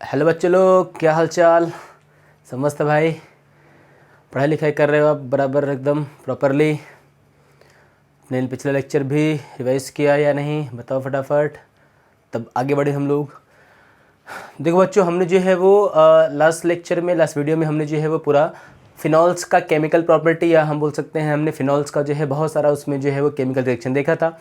Hello बच्चे लोग, क्या हाल चाल। समझते भाई, पढ़ाई लिखाई कर रहे हो आप बराबर एकदम प्रॉपरली। अपने पिछले लेक्चर भी रिवाइज किया या नहीं बताओ फटाफट, तब आगे बढ़े हम लोग। देखो बच्चों, हमने जो है वो लास्ट वीडियो में हमने जो है वो पूरा फिनॉल्स का केमिकल प्रॉपर्टी, या हम बोल सकते हैं हमने फिनॉल्स का जो है बहुत सारा उसमें जो है वो केमिकल रिएक्शन देखा था।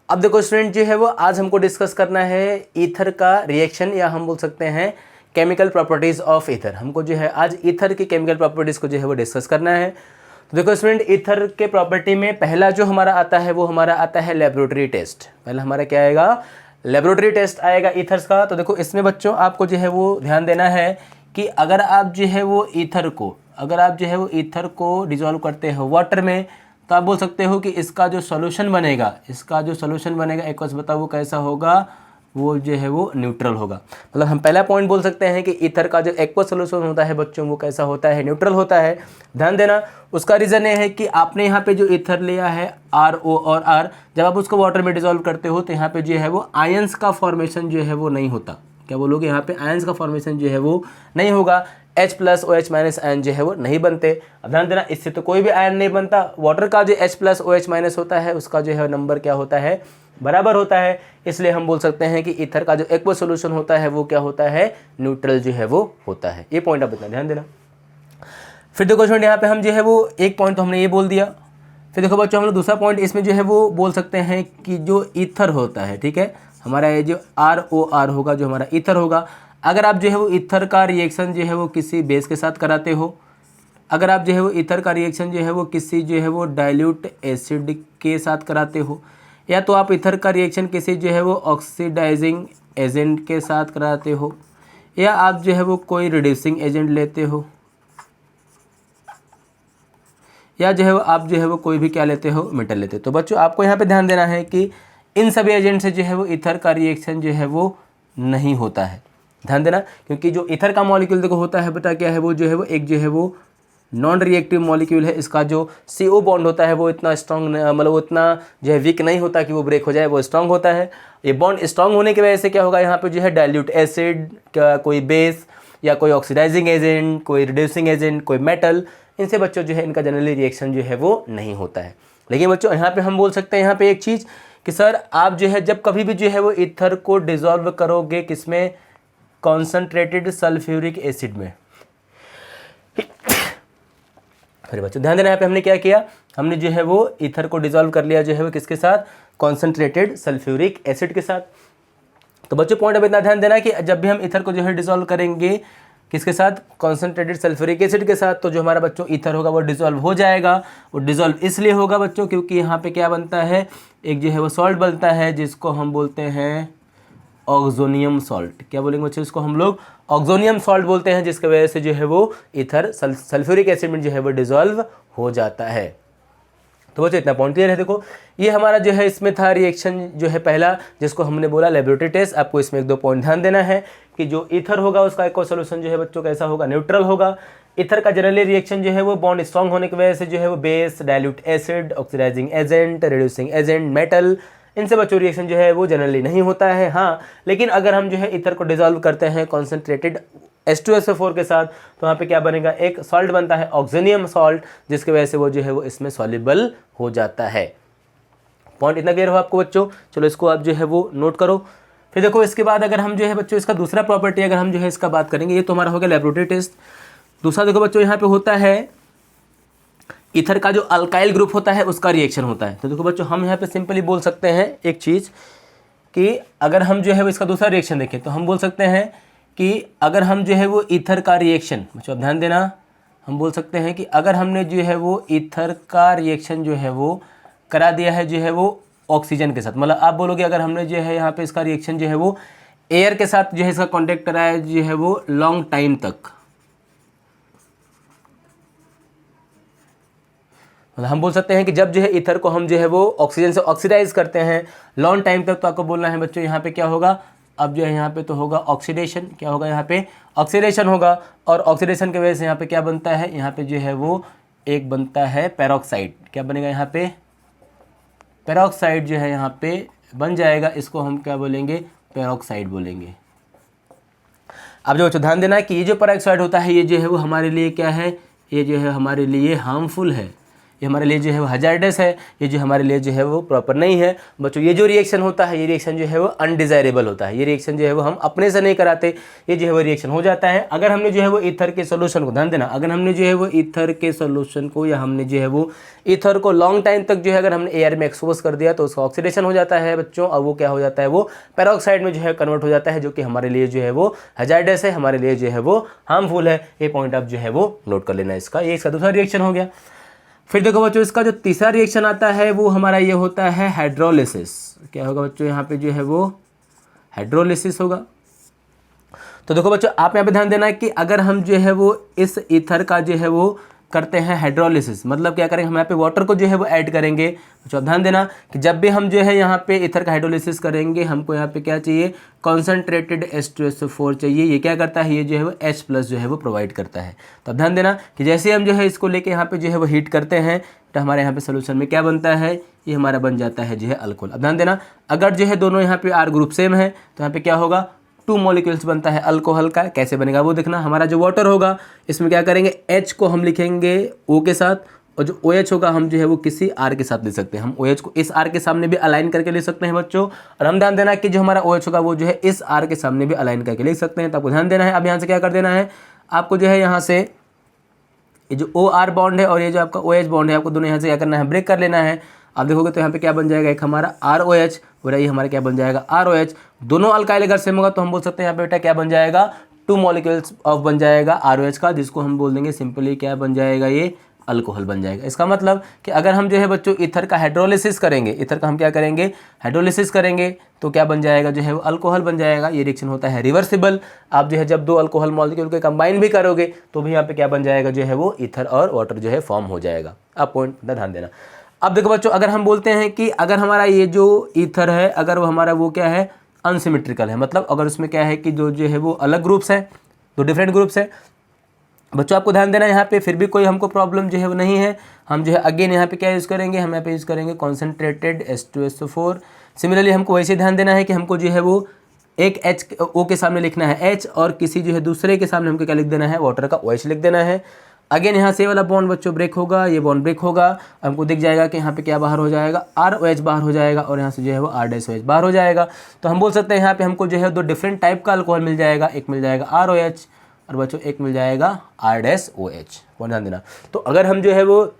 अब देखो स्टूडेंट, जो है वो आज हमको डिस्कस करना है ईथर का रिएक्शन, या हम बोल सकते हैं केमिकल प्रॉपर्टीज़ ऑफ ईथर। हमको जो है आज ईथर की केमिकल प्रॉपर्टीज़ को जो है वो डिस्कस करना है। तो देखो स्टूडेंट, ईथर के प्रॉपर्टी में पहला जो हमारा आता है वो हमारा आता है लेबोरेटरी टेस्ट। पहला हमारा क्या आएगा? लेबोरेटरी टेस्ट आएगा ईथर्स का। तो देखो इसमें बच्चों आपको जो है वो ध्यान देना है कि अगर आप जो है वो ईथर को डिजोल्व करते हो वाटर में, तो आप बोल सकते हो कि इसका जो सॉल्यूशन बनेगा एक बार बताओ वो कैसा होगा? वो जो है वो न्यूट्रल होगा। मतलब हम पहला पॉइंट बोल सकते हैं कि ईथर का जो एक्वस सॉल्यूशन होता है बच्चों, वो कैसा होता है? न्यूट्रल होता है। ध्यान देना, उसका रीज़न ये है कि आपने यहाँ पे जो ईथर लिया है RO और R, जब आप उसको वाटर में डिजोल्व करते हो तो यहाँ पे जो है वो आयंस का फॉर्मेशन जो है वो नहीं होता। क्या बोलोगे? यहाँ पे आयंस का फॉर्मेशन जो है वो नहीं होगा। H+OH- आयन जो है वो नहीं बनते। अब ध्यान देना, इससे तो कोई भी आयन नहीं बनता। वाटर का जो H+OH- होता है उसका जो है नंबर क्या होता है? बराबर होता है। इसलिए हम बोल सकते हैं कि ईथर का जो एक्वस सॉल्यूशन होता है वो क्या होता है? न्यूट्रल जो है वो होता है। ये पॉइंट आप इतना ध्यान देना। फिर देखो स्टूडेंट, यहाँ पे हम जो है वो एक पॉइंट तो हमने ये बोल दिया। फिर देखो बच्चों, हम लोग दूसरा पॉइंट इसमें जो है वो बोल सकते हैं कि जो ईथर होता है, ठीक है, हमारा ये जो ROR होगा, जो हमारा ईथर होगा, अगर आप जो है वो ईथर का रिएक्शन जो है वो किसी बेस के साथ कराते हो, अगर आप जो है वो ईथर का रिएक्शन जो है वो किसी जो है वो डाइल्यूट एसिड के साथ कराते हो, या तो आप ईथर का रिएक्शन किसी जो है वो ऑक्सीडाइजिंग एजेंट के साथ कराते हो, या आप जो है वो कोई रिड्यूसिंग एजेंट लेते हो, या जो है वो आप जो है वो कोई भी क्या लेते हो? मेटल लेते हो। तो बच्चों आपको यहाँ पे ध्यान देना है कि इन सभी एजेंट से जो है वो ईथर का रिएक्शन जो है वो नहीं होता है। ध्यान देना, क्योंकि जो ईथर का मॉलिक्यूल देखो होता है बेटा, क्या है वो जो है वो एक जो है वो नॉन रिएक्टिव मॉलिक्यूल है। इसका जो CO बॉन्ड होता है वो इतना स्ट्रॉन्ग, मतलब वो इतना जो है वीक नहीं होता कि वो ब्रेक हो जाए, वो स्ट्रॉन्ग होता है। ये बॉन्ड स्ट्रॉन्ग होने की वजह से क्या होगा? यहाँ पे जो है डाइल्यूट एसिड का कोई बेस, या कोई ऑक्सीडाइजिंग एजेंट, कोई रिड्यूसिंग एजेंट, कोई मेटल, इनसे बच्चों जो है इनका जनरली रिएक्शन जो है वो नहीं होता है। लेकिन बच्चों यहाँ पे हम बोल सकते हैं यहाँ पे एक चीज़ कि सर आप जो है जब कभी भी जो है वो ईथर को डिजोल्व करोगे किसमें? कॉन्सनट्रेटेड सल्फ्यूरिक एसिड में। फिर बच्चों ध्यान देना, यहाँ पे हमने क्या किया? हमने जो है वो ईथर को डिजोल्व कर लिया जो है वो किसके साथ? कॉन्सनट्रेटेड सल्फ्यूरिक एसिड के साथ। तो बच्चों पॉइंट अब इतना ध्यान देना कि जब भी हम ईथर को जो है डिजोल्व करेंगे किसके साथ? कॉन्सनट्रेटेड सल्फ्यूरिक एसिड के साथ, तो जो हमारा बच्चों ईथर होगा वो डिजोल्व हो जाएगा। वो डिजोल्व इसलिए होगा बच्चों क्योंकि यहाँ पे क्या बनता है? एक जो है वो सॉल्ट बनता है जिसको हम बोलते हैं ऑक्सोनियम सॉल्ट। क्या बोलेंगे बच्चों? इसको हम लोग ऑक्सोनियम सॉल्ट बोलते हैं, जिसकी वजह से जो है वो ईथर सल्फ्यूरिक एसिड में जो है वो डिजोल्व हो जाता है। तो बच्चों इतना पॉइंट क्लियर है। देखो ये हमारा जो है इसमें था रिएक्शन जो है पहला, जिसको हमने बोला लेबोरेटरी टेस्ट। आपको इसमें एक दो पॉइंट ध्यान देना है कि जो ईथर होगा उसका एक्वस सॉल्यूशन जो है बच्चों कैसा होगा? न्यूट्रल होगा। ईथर का जनरली रिएक्शन जो है वो बॉन्ड स्ट्रॉन्ग होने की वजह से जो है वो base, dilute acid, oxidising agent, reducing agent, metal, इनसे बच्चों रिएक्शन जो है वो जनरली नहीं होता है। हाँ, लेकिन अगर हम जो है ईथर को डिजोल्व करते हैं कॉन्सेंट्रेटेड H2SO4 के साथ, तो वहाँ पे क्या बनेगा? एक सॉल्ट बनता है ऑक्सीनियम सॉल्ट, जिसकी वजह से वो जो है वो इसमें सॉल्युबल हो जाता है। पॉइंट इतना क्लियर हो आपको बच्चों? चलो इसको आप जो है वो नोट करो। फिर देखो इसके बाद अगर हम जो है बच्चों इसका दूसरा प्रॉपर्टी अगर हम जो है इसका बात करेंगे, ये तो हमारा हो गया लेबोरेटरी टेस्ट। दूसरा देखो बच्चों यहाँ पे होता है ईथर का जो अल्काइल ग्रुप होता है उसका रिएक्शन होता है। तो देखो बच्चों हम यहाँ पे सिंपली बोल सकते हैं एक चीज़ कि अगर हम जो है वो इसका दूसरा रिएक्शन देखें तो हम बोल सकते हैं कि अगर हम जो है वो ईथर का रिएक्शन, बच्चों अब ध्यान देना, हम बोल सकते हैं कि अगर हमने जो है वो ईथर का रिएक्शन जो है वो करा दिया है जो है वो ऑक्सीजन के साथ, मतलब आप बोलोगे अगर हमने जो है यहाँ पे इसका रिएक्शन जो है वो एयर के साथ जो है इसका कॉन्टेक्ट कराया जो है वो लॉन्ग टाइम तक, मतलब हम बोल सकते हैं कि जब जो है ईथर को हम जो है वो ऑक्सीजन से ऑक्सीडाइज करते हैं लॉन्ग टाइम तक, तो आपको बोलना है बच्चों यहाँ पे क्या होगा? अब जो है यहाँ पे तो होगा ऑक्सीडेशन। क्या होगा यहाँ पे? ऑक्सीडेशन होगा। और ऑक्सीडेशन की वजह से यहाँ पे क्या बनता है? यहाँ पे जो है वो एक बनता है पेरोक्साइड। क्या बनेगा यहाँ पे? पेरोक्साइड जो है यहाँ पे बन जाएगा। इसको हम क्या बोलेंगे? पेरोक्साइड बोलेंगे। अब जो बच्चों ध्यान देना है कि ये जो पेरोक्साइड होता है ये जो है वो हमारे लिए क्या है, ये जो है हमारे लिए हार्मफुल है, ये हमारे लिए जो है वो हजार्डस है, ये जो हमारे लिए जो है वो प्रॉपर नहीं है। बच्चों ये जो रिएक्शन होता है ये रिएक्शन जो है वो अनडिज़ायरेबल होता है, ये रिएक्शन जो है वो हम अपने से नहीं कराते, ये जो है वो रिएक्शन हो जाता है। अगर हमने जो है वो ईथर के सोल्यूशन को, ध्यान देना, अगर हमने जो है वो ईथर के सोल्यूशन को या हमने जो है वो ईथर को लॉन्ग टाइम तक जो है अगर हमने एयर में एक्सपोज कर दिया तो उसका ऑक्सीडेशन हो जाता है बच्चों, और वो क्या हो जाता है, वो पेरोक्साइड में जो है कन्वर्ट हो जाता है, जो कि हमारे लिए जो है वो हजार्डस है, हमारे लिए जो है वो हार्मफुल है। ये पॉइंट आप जो है वो नोट कर लेना इसका, ये इसका दूसरा रिएक्शन हो गया। फिर देखो बच्चों इसका जो तीसरा रिएक्शन आता है वो हमारा ये होता है हाइड्रोलिसिस। क्या होगा बच्चों, यहाँ पे जो है वो हाइड्रोलिसिस होगा। तो देखो बच्चों आप यहाँ पे ध्यान देना है कि अगर हम जो है वो इस ईथर का जो है वो करते हैं हाइड्रोलिसिस, मतलब क्या करेंगे हम यहाँ पे वाटर को जो है वो ऐड करेंगे। तो अब ध्यान देना कि जब भी हम जो है यहाँ पे ईथर का हाइड्रोलिसिस करेंगे हमको यहाँ पे क्या चाहिए, कॉन्सेंट्रेटेड H2SO4 चाहिए। ये क्या करता है, ये जो है वो H+ जो है वो प्रोवाइड करता है। तो अब ध्यान देना कि जैसे हम जो है इसको लेके यहाँ पे जो है वो हीट करते हैं तो हमारे यहाँ पे सोल्यूशन में क्या बनता है, ये हमारा बन जाता है जो है अल्कोहल। अब ध्यान देना अगर जो है दोनों यहाँ पे R ग्रुप सेम है तो यहाँ पे क्या होगा, 2 मॉलिक्यूल्स बनता है अल्कोहल का। कैसे बनेगा वो देखना, हमारा जो वाटर होगा इसमें क्या करेंगे, H को हम लिखेंगे O के साथ, और जो OH होगा हम जो है वो किसी R के साथ ले सकते हैं। हम OH को इस R के सामने भी अलाइन करके ले सकते हैं बच्चों, और हम ध्यान देना कि जो हमारा OH होगा वो जो है इस R के सामने भी अलाइन करके लिख सकते हैं। तो आपको ध्यान देना है। अब यहाँ से क्या कर देना है, आपको जो है यहाँ से ये जो OR बॉन्ड है और ये जो आपका OH बॉन्ड है, आपको दोनों यहाँ से क्या करना है, ब्रेक कर लेना है। आप देखोगे तो यहाँ पे क्या बन जाएगा, एक हमारा ROH और ये हमारा क्या बन जाएगा ROH। दोनों अल्काइल अगर सेम होगा तो हम बोल सकते हैं यहाँ पे बेटा क्या बन जाएगा, 2 मॉलिक्यूल्स ऑफ बन जाएगा ROH का, जिसको हम बोल देंगे सिंपली क्या बन जाएगा, ये अल्कोहल बन जाएगा। इसका मतलब कि अगर हम जो है बच्चों ईथर का हाइड्रोलिसिस करेंगे, ईथर का हम क्या करेंगे, हाइड्रोलिसिस करेंगे तो क्या बन जाएगा, जो है वो अल्कोहल बन जाएगा। ये रिएक्शन होता है रिवर्सिबल। आप जो है जब 2 अल्कोहल मॉलिक्यूल के कंबाइन भी करोगे तो भी यहाँ पे क्या बन जाएगा, जो है वो ईथर और वाटर जो है फॉर्म हो जाएगा। आप पॉइंट ध्यान देना। अब देखो बच्चों अगर हम बोलते हैं कि अगर हमारा ये जो ईथर है अगर वो हमारा वो क्या है, अनसिमेट्रिकल है, मतलब अगर उसमें क्या है कि जो है वो अलग ग्रुप्स है, 2 डिफरेंट ग्रुप्स है बच्चों, आपको ध्यान देना यहाँ पे फिर भी कोई हमको प्रॉब्लम जो है वो नहीं है। हम जो है अगेन यहाँ पे क्या यूज़ करेंगे, हम यहाँ पे यूज़ करेंगे कॉन्सेंट्रेटेड H2SO4। सिमिलरली हमको वैसे ध्यान देना है कि हमको जो है वो एक H O के सामने लिखना है H, और किसी जो है दूसरे के सामने हमको क्या लिख देना है, वाटर का OH लिख देना है। अगेन यहाँ से वाला बॉन्ड बच्चों ब्रेक होगा, ये बॉन्ड ब्रेक होगा, हमको दिख जाएगा कि यहाँ पे क्या बाहर हो जाएगा, ROH बाहर हो जाएगा, और यहाँ से जो है वो R-OH बाहर हो जाएगा। तो हम बोल सकते हैं यहाँ पे हमको जो है 2 डिफरेंट टाइप का अल्कोहल मिल जाएगा, एक मिल जाएगा ROH और बच्चों एक मिल जाएगा R-OH। वो ध्यान देना। तो अगर हम जो है वो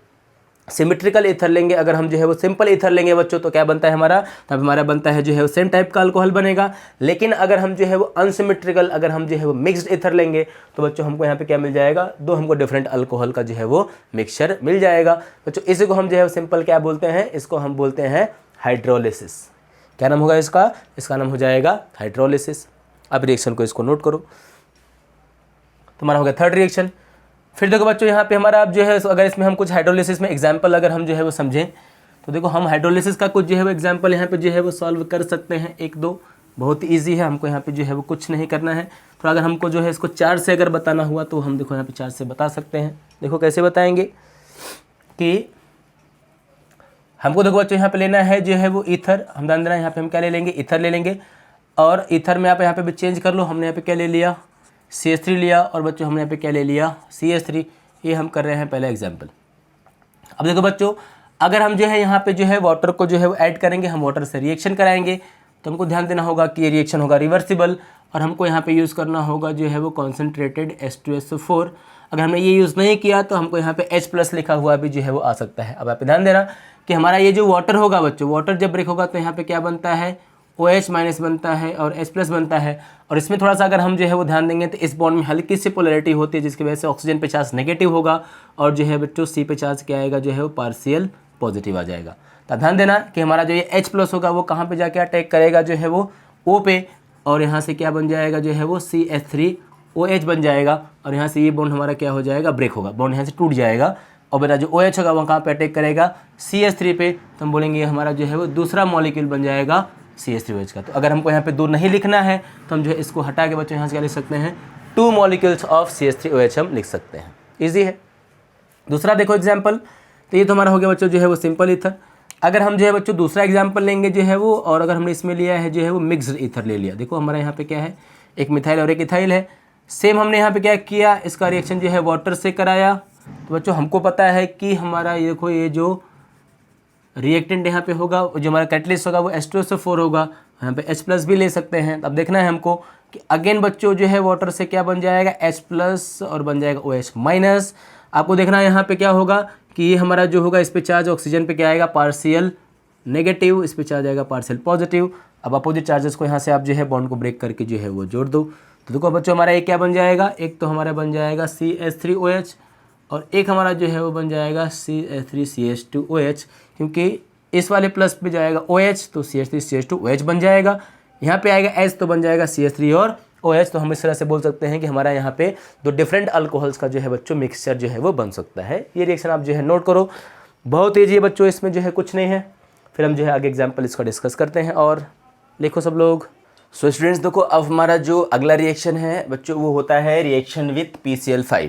सिमेट्रिकल ईथर लेंगे, अगर हम जो है वो सिंपल ईथर लेंगे बच्चों तो क्या बनता है हमारा, तब हमारा बनता है जो है वो सेम टाइप का अल्कोहल बनेगा। लेकिन अगर हम जो है वो अनसिमेट्रिकल, अगर हम जो है वो मिक्स्ड ईथर लेंगे तो बच्चों हमको यहाँ पे क्या मिल जाएगा, 2 हमको डिफरेंट अल्कोहल का जो है वो मिक्सचर मिल जाएगा। बच्चों इसी को हम जो है वो सिंपल क्या बोलते हैं, इसको हम बोलते हैं हाइड्रोलिसिस। क्या नाम होगा इसका, इसका नाम हो जाएगा हाइड्रोलिसिस। अब रिएक्शन को इसको नोट करो, तुम्हारा हो गया थर्ड रिएक्शन। फिर देखो बच्चों यहाँ पे हमारा अब जो है अगर इसमें हम कुछ हाइड्रोलिसिस में एग्जांपल अगर हम जो है वो समझें तो देखो हम हाइड्रोलिसिस का कुछ जो है वो एग्जांपल यहाँ पे जो है वो सॉल्व कर सकते हैं, 1-2 बहुत ईजी है। हमको यहाँ पे जो है वो कुछ नहीं करना है। तो अगर हमको जो है इसको 4 से अगर बताना हुआ तो हम देखो यहाँ पे 4 से बता सकते हैं। देखो कैसे बताएंगे कि हमको देखो बच्चों यहाँ पे लेना है जो है वो ईथर, हम ध्यान देना यहाँ पे हम क्या ले लेंगे, ईथर ले लेंगे। और ईथर में आप यहाँ पे भी चेंज कर लो, हमने यहाँ पे क्या ले लिया, CH3 लिया, और बच्चों हमने यहाँ पे क्या ले लिया, CH3। ये हम कर रहे हैं पहला एग्जाम्पल। अब देखो बच्चों अगर हम जो है यहाँ पे जो है वाटर को जो है वो ऐड करेंगे, हम वाटर से रिएक्शन कराएंगे तो हमको ध्यान देना होगा कि ये रिएक्शन होगा रिवर्सिबल, और हमको यहाँ पे यूज़ करना होगा जो है वो कॉन्सेंट्रेटेड H2SO4। अगर हमने ये यूज़ नहीं किया तो हमको यहाँ पे H+ लिखा हुआ भी जो है वो आ सकता है। अब आप ध्यान देना कि हमारा ये जो वाटर होगा बच्चों, वाटर जब ब्रेक होगा तो यहाँ पे क्या बनता है, OH- बनता है और H+ बनता है। और इसमें थोड़ा सा अगर हम जो है वो ध्यान देंगे तो इस बॉन्ड में हल्की सी पोलैरिटी होती है, जिसकी वजह से ऑक्सीजन पे चार्ज नेगेटिव होगा और जो है बच्चों C पे चार्ज क्या आएगा, जो है वो पार्शियल पॉजिटिव आ जाएगा। तो ध्यान देना कि हमारा जो ये H+ होगा वो कहाँ पे जाके अटैक करेगा, जो है वो O पे, और यहाँ से क्या बन जाएगा, जो है वो CH3OH बन जाएगा, और यहाँ से ये बॉन्ड हमारा क्या हो जाएगा, ब्रेक होगा, बॉन्ड यहाँ से टूट जाएगा। और बेटा जो OH होगा वो कहाँ पे अटैक करेगा, CH3 पे, तो हम बोलेंगे हमारा जो है वो दूसरा मॉलिक्यूल बन जाएगा CH3OH का। तो अगर हमको यहाँ पे 2 नहीं लिखना है तो हम जो है इसको हटा के बच्चों यहाँ से क्या लिख सकते हैं, 2 मॉलिक्यूल्स ऑफ CH3OH हम लिख सकते हैं। ईजी है। दूसरा देखो एग्जाम्पल, तो ये तो हमारा हो गया बच्चों जो है वो सिंपल ईथर। अगर हम जो है बच्चों दूसरा एग्जाम्पल लेंगे जो है वो, और अगर हमने इसमें लिया है जो है वो मिक्स्ड ईथर ले लिया। देखो हमारा यहाँ पे क्या है, एक मिथाइल और एक इथाइल है। सेम हमने यहाँ पे क्या किया, इसका रिएक्शन जो है वाटर से कराया। तो बच्चों हमको पता है कि हमारा ये देखो ये जो रिएक्टेंट यहाँ पे होगा, जो हमारा कैटलिस्ट होगा वो H2SO4 होगा। यहाँ पे H+ भी ले सकते हैं। अब देखना है हमको कि अगेन बच्चों जो है वाटर से क्या बन जाएगा, H+ और बन जाएगा OH-। आपको देखना है यहाँ पे क्या होगा कि ये हमारा जो होगा इस पे चार्ज ऑक्सीजन पे क्या आएगा, पार्शियल नेगेटिव, इस पे चार्ज आएगा पार्शियल पॉजिटिव। अब अपोजिट चार्जेस को यहाँ से आप जो है बॉन्ड को ब्रेक करके जो है वो जोड़ दो। तो देखो बच्चों हमारा एक क्या बन जाएगा, एक तो हमारा बन जाएगा CH3OH और एक हमारा जो है वो बन जाएगा CH3CH2OH, क्योंकि इस वाले प्लस पे जाएगा OH तो CH3CH2OH बन जाएगा। यहाँ पे आएगा H तो बन जाएगा CH3 और OH। तो हम इस तरह से बोल सकते हैं कि हमारा यहाँ पे दो डिफरेंट अल्कोहल्स का जो है बच्चों मिक्सचर जो है वो बन सकता है। ये रिएक्शन आप जो है नोट करो, बहुत ईजी है बच्चों, इसमें जो है कुछ नहीं है। फिर हम जो है आगे एग्जाम्पल इसका डिस्कस करते हैं और लिखो सब लोग। सो स्टूडेंट्स देखो अब हमारा जो अगला रिएक्शन है बच्चों वो होता है रिएक्शन विथ PCl5।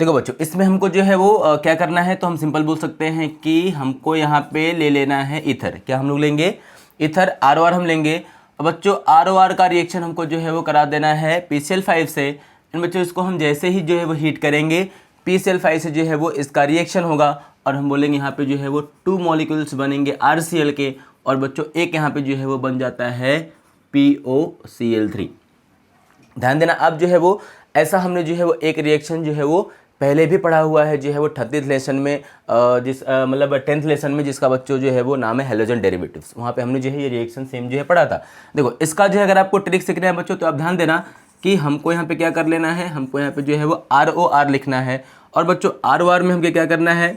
देखो बच्चों इसमें हमको जो है वो क्या करना है, तो हम सिंपल बोल सकते हैं कि हमको यहाँ पे ले लेना है ईथर। क्या हम लोग लेंगे, ईथर, ROR हम लेंगे। अब बच्चों ROR का रिएक्शन हमको जो है वो करा देना है PCl5 से। इन बच्चों इसको हम जैसे ही जो है वो हीट करेंगे PCl5 से जो है वो इसका रिएक्शन होगा और हम बोलेंगे यहाँ पे जो है वो 2 मॉलिक्यूल्स बनेंगे RCl के और बच्चों एक यहाँ पे जो है वो बन जाता है POCl3। ध्यान देना, अब जो है वो ऐसा हमने जो है वो एक रिएक्शन जो है वो पहले भी पढ़ा हुआ है जो है वो 38 लेसन में मतलब 10th लेसन में, जिसका बच्चों जो है वो नाम है हैलोजन डेरिवेटिव्स। वहाँ पे हमने जो है ये रिएक्शन सेम जो है पढ़ा था। देखो इसका जो है अगर आपको ट्रिक सीखना है बच्चों तो आप ध्यान देना कि हमको यहाँ पे क्या कर लेना है, हमको यहाँ पे जो है वो ROR लिखना है। और बच्चों ROR में हमको क्या करना है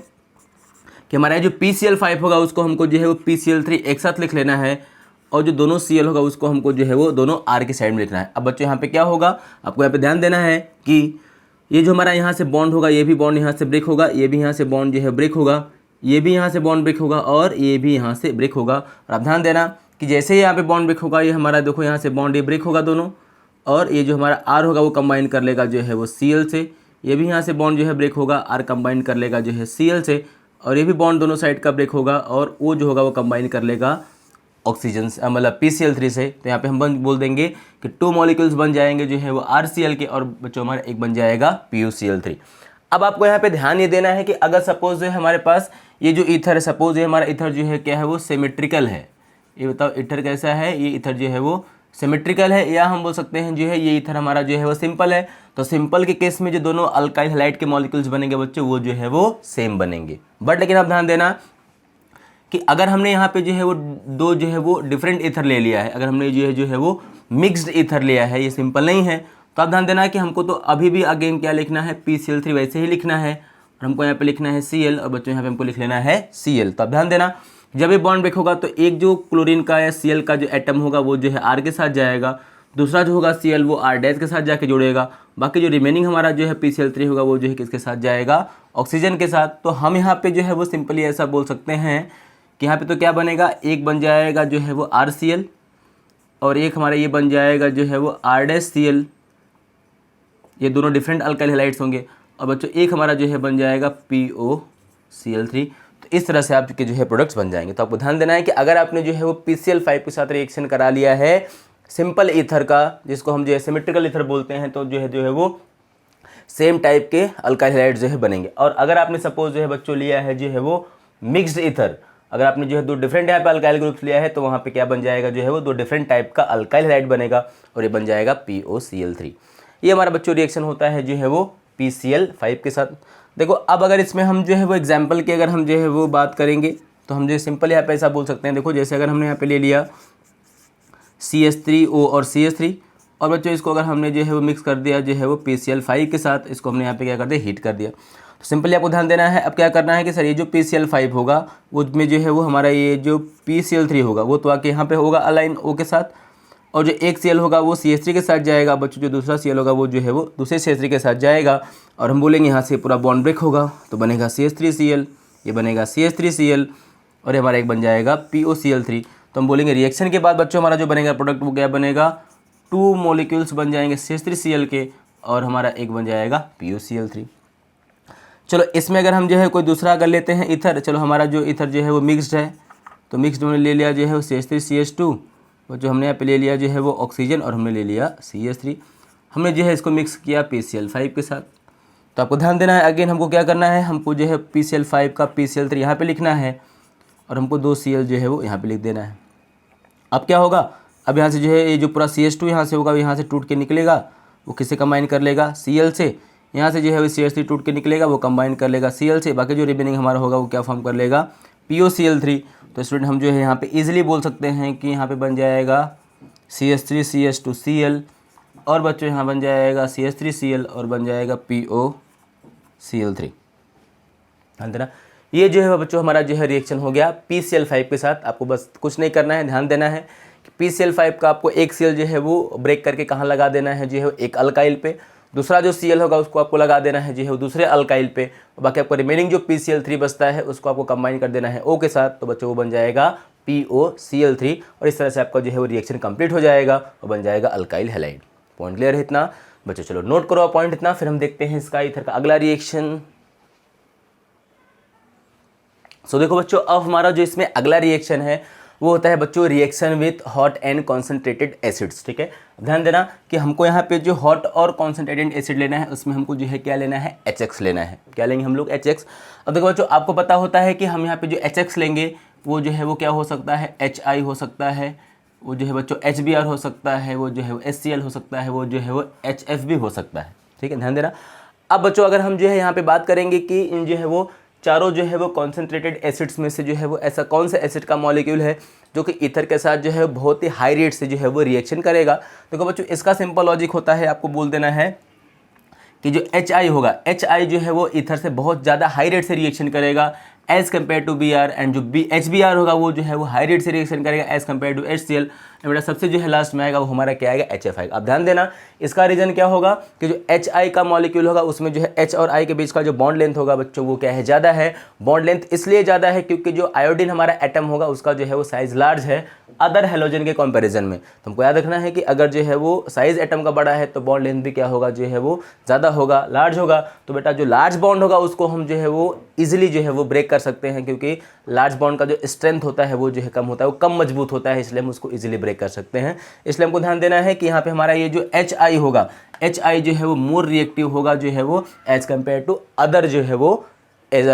कि हमारा जो PCl5 होगा उसको हमको जो है वो PCl3 एक साथ लिख लेना है और जो दोनों Cl होगा उसको हमको जो है वो दोनों R की साइड में लिखना है। अब बच्चों यहाँ पे क्या होगा, आपको यहाँ पे ध्यान देना है कि ये जो हमारा यहाँ से बॉन्ड होगा ये भी बॉन्ड यहाँ से ब्रेक होगा, ये भी यहाँ से बॉन्ड जो है ब्रेक होगा, ये भी यहाँ से बॉन्ड ब्रेक होगा और ये भी यहाँ से ब्रेक होगा। और आप ध्यान देना कि जैसे ही यहाँ पे बॉन्ड ब्रेक होगा ये हमारा देखो यहाँ से बॉन्ड ये ब्रेक होगा दोनों, और ये जो हमारा R होगा वो कंबाइन कर लेगा जो है वो Cl से। ये भी यहाँ से बॉन्ड जो है ब्रेक होगा, R कंबाइन कर लेगा जो है Cl से, और ये भी बॉन्ड दोनों साइड का ब्रेक होगा और वो जो होगा वो कंबाइन कर लेगा ऑक्सीजन मतलब PCl3 से। तो यहाँ पे हम बोल देंगे कि 2 मॉलिक्यूल्स बन जाएंगे जो है वो RCl के और बच्चों हमारा एक बन जाएगा POCl3। अब आपको यहाँ पे ध्यान ये देना है कि अगर सपोज जो है हमारे पास ये जो ईथर है, सपोज ये हमारा ईथर जो है क्या है वो सिमेट्रिकल है। ये बताओ ईथर कैसा है, ये ईथर जो है वो सिमेट्रिकल है, या हम बोल सकते हैं जो है ये ईथर हमारा जो है वो सिंपल है। तो सिंपल के केस में जो दोनों अल्काइल हैलाइड के मॉलिक्यूल्स बनेंगे बच्चों वो जो है वो सेम बनेंगे। बट लेकिन आप ध्यान देना कि अगर हमने यहाँ पे जो है वो दो जो है वो डिफरेंट ईथर ले लिया है, अगर हमने जो है वो मिक्स्ड ईथर लिया है, ये सिंपल नहीं है, तो आप ध्यान देना कि हमको तो अभी भी अगेन क्या लिखना है, PCl3 वैसे ही लिखना है और हमको यहाँ पे लिखना है Cl और बच्चों यहाँ पे हमको लिख लेना है Cl। तो आप ध्यान देना जब ये बॉन्ड ब्रेक होगा तो एक जो क्लोरीन का या Cl का जो एटम होगा वो जो है R के साथ जाएगा, दूसरा जो होगा Cl वो R डैश के साथ जाके जुड़ेगा, बाकी जो रिमेनिंग हमारा जो है PCl3 होगा वो जो है किसके साथ जाएगा, ऑक्सीजन के साथ। तो हम यहाँ पे जो है वो सिंपली ऐसा बोल सकते हैं कि यहाँ पे तो क्या बनेगा, एक बन जाएगा जो है वो RCl और एक हमारा ये बन जाएगा जो है वो R-Cl, ये दोनों डिफरेंट अल्काइल हैलाइड्स होंगे, और बच्चों एक हमारा जो है बन जाएगा POCl3। तो इस तरह से आपके जो है प्रोडक्ट्स बन जाएंगे। तो आपको ध्यान देना है कि अगर आपने जो है वो PCl5 के साथ रिएक्शन करा लिया है सिंपल ईथर का, जिसको हम जो है सिमेट्रिकल ईथर बोलते हैं, तो जो है वो सेम टाइप के अल्काइल हैलाइड्स जो है बनेंगे। और अगर आपने सपोज जो है बच्चों लिया है जो है वो मिक्स्ड ईथर, अगर आपने जो है दो डिफरेंट यहाँ पे अल्काइल ग्रुप्स लिया है तो वहाँ पे क्या बन जाएगा जो है वो दो डिफरेंट टाइप का अल्काइल हैलाइड बनेगा और ये बन जाएगा POCl3। ये हमारा बच्चों रिएक्शन होता है जो है वो PCl5 के साथ। देखो अब अगर इसमें हम जो है वो एग्जाम्पल की अगर हम जो है वो बात करेंगे तो हम जो सिंपल यहाँ पे ऐसा बोल सकते हैं। देखो जैसे अगर हमने यहाँ पे ले लिया CH3O और CH3 और बच्चों इसको अगर हमने जो है वो मिक्स कर दिया जो है वो PCl5 के साथ, इसको हमने यहाँ पे क्या कर दिया, हीट कर दिया। तो सिंपली आपको ध्यान देना है, अब क्या करना है कि सर ये जो PCl5 होगा वो में जो है वो हमारा ये जो PCl3 होगा वो तो आके यहाँ पे होगा अलाइन O के साथ, और जो एक Cl होगा वो CH3 के साथ जाएगा बच्चों, जो दूसरा Cl होगा वो जो है वो दूसरे CH3 के साथ जाएगा और हम बोलेंगे यहाँ से पूरा बॉन्ड ब्रेक होगा तो बनेगा CH3Cl, ये बनेगा CH3Cl और ये हमारा एक बन जाएगा POCl3। तो हम बोलेंगे रिएक्शन के बाद बच्चों हमारा जो बनेगा प्रोडक्ट वो क्या बनेगा, 2 मॉलिक्यूल्स बन जाएंगे CH3Cl के और हमारा एक बन जाएगा POCl3। चलो इसमें अगर हम जो है कोई दूसरा अगर लेते हैं ईथर, चलो हमारा जो ईथर जो है वो मिक्स्ड है, तो मिक्स्ड हमने ले लिया जो है वो CH3CH2 और जो हमने यहाँ पे ले लिया जो है वो ऑक्सीजन और हमने ले लिया CH3। हमने जो है इसको मिक्स किया PCl5 के साथ। तो आपको ध्यान देना है, अगेन हमको क्या करना है, हमको जो है PCl5 का PCl3 यहाँ पे लिखना है और हमको 2 Cl जो है वो यहाँ पे लिख देना है। अब क्या होगा, अब यहाँ से जो है ये जो पूरा CH2 यहाँ से होगा, यहाँ से टूट के निकलेगा, वो किससे कंबाइन कर लेगा, Cl से। यहाँ से जो है वो CH3 टूट के निकलेगा, वो कंबाइन कर लेगा Cl से। बाकी जो रिमेनिंग हमारा होगा वो क्या फॉर्म कर लेगा, POCl3। तो स्टूडेंट हम जो है यहाँ पे इजीली बोल सकते हैं कि यहाँ पे बन जाएगा CH3 CH2 Cl, और बच्चों यहाँ बन जाएगा CH3 Cl और बन जाएगा POCl3। ध्यान देना, ये जो है बच्चों हमारा जो है रिएक्शन हो गया PCl5 के साथ। आपको बस कुछ नहीं करना है, ध्यान देना है कि PCl5 का आपको एक Cl जो है वो ब्रेक करके कहाँ लगा देना है, जो है एक अल्काइल पे। दूसरा जो Cl होगा उसको आपको लगा देना है जो है वो दूसरे अल्काइल पे। बाकी आपको रिमेनिंग जो PCl3 बचता है उसको आपको कंबाइन कर देना है O के साथ। तो बच्चों वो बन जाएगा POCl3, और इस तरह से आपका जो है वो रिएक्शन कंप्लीट हो जाएगा और बन जाएगा अल्काइल हैलाइड। पॉइंट क्लियर है इतना बच्चों? चलो नोट करो पॉइंट इतना, फिर हम देखते हैं इसका ईथर का अगला रिएक्शन। सो देखो बच्चों, अब हमारा जो इसमें अगला रिएक्शन है वो होता है बच्चों reaction with hot and concentrated acids. ठीक है, ध्यान देना कि हमको यहाँ पे जो हॉट और कॉन्सेंट्रेटेड एसिड लेना है उसमें हमको जो है क्या लेना है, HX लेना है। क्या लेंगे हम लोग, HX। अब देखो बच्चों, आपको पता होता है कि हम यहाँ पे जो HX लेंगे वो जो है वो क्या हो सकता है, HI हो सकता है, वो जो है बच्चों HBr हो सकता है, वो जो है वो HCl हो सकता है, वो जो है वो HF भी हो सकता है। ठीक है, ध्यान देना। अब बच्चों अगर हम जो है यहाँ पे बात करेंगे कि इन जो है वो चारों जो है वो कॉन्सेंट्रेटेड एसिड्स में से जो है वो ऐसा कौन सा एसिड का मॉलिक्यूल है जो कि ईथर के साथ जो है बहुत ही हाई रेट से जो है वो रिएक्शन करेगा। देखो बच्चों, इसका सिंपल लॉजिक होता है, आपको बोल देना है कि जो HI होगा, HI जो है वो ईथर से बहुत ज़्यादा हाई रेट से रिएक्शन करेगा as compare to Br, and जो HBr होगा वो जो है वो हाई रेट से रिएक्शन करेगा एज़ कम्पेयर टू HCl। बेटा सबसे जो है लास्ट में आएगा वो हमारा क्या आएगा, HF आएगा। अब ध्यान देना, इसका रीज़न क्या होगा कि जो HI का मॉलिक्यूल होगा उसमें जो है H और I के बीच का जो बॉन्ड लेंथ होगा बच्चों वो क्या है, ज़्यादा है। बॉन्ड लेंथ इसलिए ज़्यादा है क्योंकि जो आयोडीन हमारा एटम होगा उसका जो है वो साइज़ लार्ज है अदर हेलोजन के कंपैरिजन में। तो हमको याद रखना है कि अगर जो है वो साइज़ एटम का बड़ा है तो बॉन्ड लेंथ भी क्या होगा, जो है वो ज़्यादा होगा, लार्ज होगा। तो बेटा जो लार्ज बॉन्ड होगा उसको हम जो है वो ईजिली जो है वो ब्रेक कर सकते हैं, क्योंकि लार्ज बॉन्ड का जो स्ट्रेंथ होता है वो जो है कम होता है, वो कम मजबूत होता है, इसलिए हम उसको ईजिली ब्रेक कर सकते हैं। इसलिए हमको ध्यान देना है कि यहाँ पे हमारा ये जो HI होगा, HI जो है वो मोर रिएक्टिव होगा जो है वो एज कम्पेयर टू अदर जो है वो एज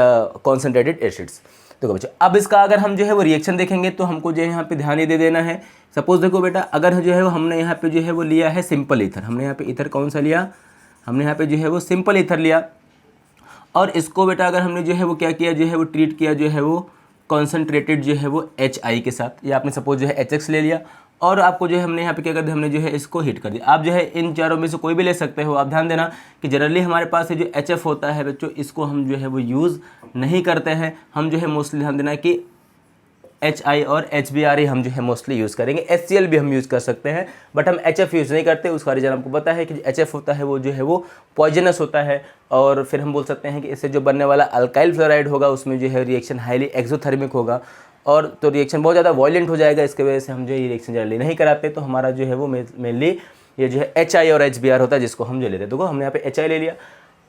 कॉन्सेंट्रेटेड एसिड्स। देखो बच्चों, अब इसका अगर हम जो है वो रिएक्शन देखेंगे तो हमको जो है यहाँ पे ध्यान ही दे देना है। सपोज देखो बेटा, अगर जो है वो हमने यहाँ पे जो है वो लिया है सिंपल ईथर, हमने यहाँ पे ईथर कौन सा लिया, हमने यहाँ पे जो है वो सिंपल ईथर लिया, और इसको बेटा अगर हमने जो है वो क्या किया, जो है वो ट्रीट किया जो है वो कॉन्सेंट्रेटेड जो है वो HI के साथ, या आपने सपोज जो है HX ले लिया, और आपको जो है हमने यहाँ पे क्या कर दिया, हमने जो है इसको हीट कर दिया। आप जो है इन चारों में से कोई भी ले सकते हो। आप ध्यान देना कि जनरली हमारे पास जो HF होता है बच्चों, इसको हम जो है वो यूज़ नहीं करते हैं। हम जो है मोस्टली ध्यान देना कि HI और HBr ही हम जो है मोस्टली यूज़ करेंगे। HCl भी हम यूज़ कर सकते हैं, बट हम HF यूज़ नहीं करते। उसका रीज़न आपको पता है कि HF होता है वो जो है वो पॉइजनस होता है, और फिर हम बोल सकते हैं कि इससे जो बनने वाला अल्काइल फ्लोराइड होगा उसमें जो है रिएक्शन हाईली एक्सोथर्मिक होगा, और तो रिएक्शन बहुत ज़्यादा वॉयलेंट हो जाएगा। इसके वजह से हम जो ये रिएक्शन जनरली नहीं कराते। तो हमारा जो है वो मेनली ये जो है HI और HBr होता है, जिसको हम ले लेते हैं। देखो हमने यहाँ पे HI ले लिया।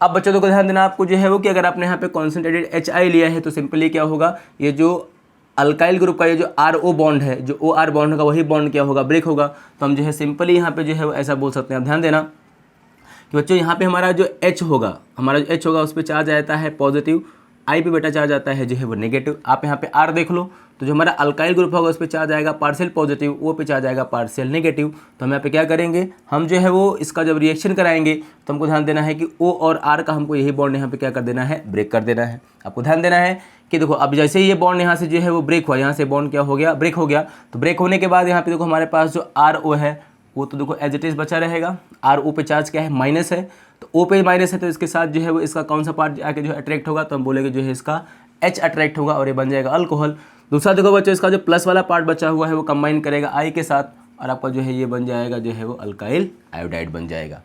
अब बच्चों को ध्यान देना आपको जो है वो कि अगर आपने यहाँ पे कॉन्सेंट्रेटेड HI लिया है तो सिंपली क्या होगा, ये जो अल्काइल ग्रुप का ये जो RO बॉन्ड है, जो OR बॉन्ड होगा वही बॉन्ड क्या होगा, ब्रेक होगा। तो हम जो है सिंपली यहाँ पे जो है वो ऐसा बोल सकते हैं। आप ध्यान देना कि बच्चों यहाँ पे हमारा जो H होगा, हमारा जो H होगा उस पर चार्ज आता है पॉजिटिव, I पे बेटा चार्ज आता है जो है वो नेगेटिव। आप यहाँ पे R देख लो, तो जो हमारा अल्काइल ग्रुप होगा उस पर चार्ज आएगा पार्शियल पॉजिटिव, O पे चार्ज आएगा पार्शियल नेगेटिव। तो हम यहाँ पे क्या करेंगे, हम जो है वो इसका जब रिएक्शन कराएंगे तो हमको ध्यान देना है कि O और R का हमको यही बॉन्ड यहाँ पे क्या कर देना है, ब्रेक कर देना है। आपको ध्यान देना है कि देखो अब जैसे ही ये बॉन्ड यहाँ से जो है वो ब्रेक हुआ, यहाँ से बॉन्ड क्या हो गया, ब्रेक हो गया। तो ब्रेक होने के बाद यहाँ पे देखो हमारे पास जो RO है वो तो देखो एज इट इज़ बचा रहेगा। RO पे चार्ज क्या है, माइनस है, तो O पे माइनस है, तो इसके साथ जो है वो इसका कौन सा पार्ट आके जो है अट्रैक्ट होगा, तो हम बोलेंगे जो है इसका H अट्रैक्ट होगा और ये बन जाएगा अल्कोहल। दूसरा देखो बच्चों, इसका जो प्लस वाला पार्ट बचा हुआ है वो कंबाइन करेगा I के साथ, और आपका जो है ये बन जाएगा जो है वो अल्काइल आयोडाइड बन जाएगा।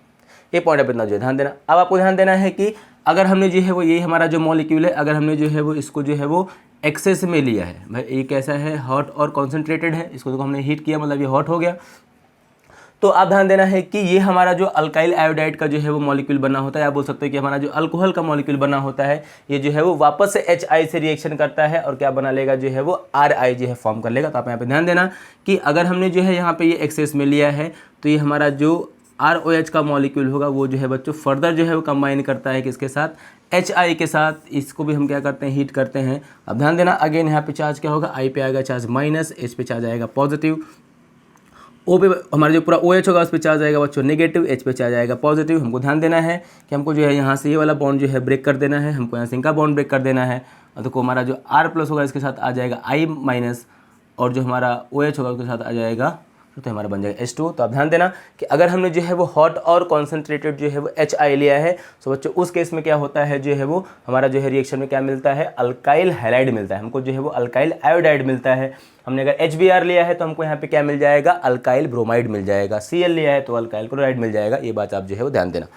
ये पॉइंट पर इतना जो है ध्यान देना। अब आपको ध्यान देना है कि अगर हमने जो है वो ये हमारा जो मॉलिक्यूल है, अगर हमने जो है वो इसको जो है वो एक्सेस में लिया है, भाई ये कैसा है, हॉट और कॉन्सेंट्रेटेड है, इसको देखो हमने हीट किया मतलब ये हॉट हो गया। तो आप ध्यान देना है कि ये हमारा जो अल्काइल आयोडाइड का जो है वो मॉलिक्यूल बना होता है, आप बोल सकते हो कि हमारा जो अल्कोहल का मॉलिक्यूल बना होता है, ये जो है वो वापस से HI से रिएक्शन करता है और क्या बना लेगा, जो है वो RI जो है फॉर्म कर लेगा। तो आप यहाँ पे ध्यान देना कि अगर हमने जो है यहाँ पे ये एक्सेस में लिया है तो ये हमारा जो ROH का मॉलिक्यूल होगा वो जो है बच्चों फर्दर जो है वो कंबाइन करता है किसके साथ, HI के साथ। इसको भी हम क्या करते हैं, हीट करते हैं। अब ध्यान देना अगेन यहाँ पे चार्ज क्या होगा, I पे आएगा चार्ज माइनस, H पे चार्ज आएगा पॉजिटिव, O पे हमारा जो पूरा OH होगा उस पर चार्ज आएगा बच्चों नेगेटिव, H पे चार्ज आएगा पॉजिटिव। हमको ध्यान देना है कि हमको जो है यहाँ से ये वाला बॉन्ड जो है ब्रेक कर देना है, हमको यहाँ से इनका बॉन्ड ब्रेक कर देना है। और देखो हमारा जो R+ होगा इसके साथ आ जाएगा I-, और जो हमारा OH होगा उसके साथ आ जाएगा तो हमारा बन जाएगा H2। तो आप ध्यान देना कि अगर हमने जो है वो हॉट और कॉन्सेंट्रेटेड जो है वो HI लिया है तो बच्चों उस केस में क्या होता है, जो है वो हमारा जो है रिएक्शन में क्या मिलता है, अल्काइल हैलाइड मिलता है, हमको जो है वो अल्काइल आयोडाइड मिलता है। हमने अगर HBr लिया है तो हमको यहाँ पे क्या मिल जाएगा, अल्काइल ब्रोमाइड मिल जाएगा। Cl लिया है तो अल्काइल क्लोराइड मिल जाएगा। ये बात आप जो है वो ध्यान देना।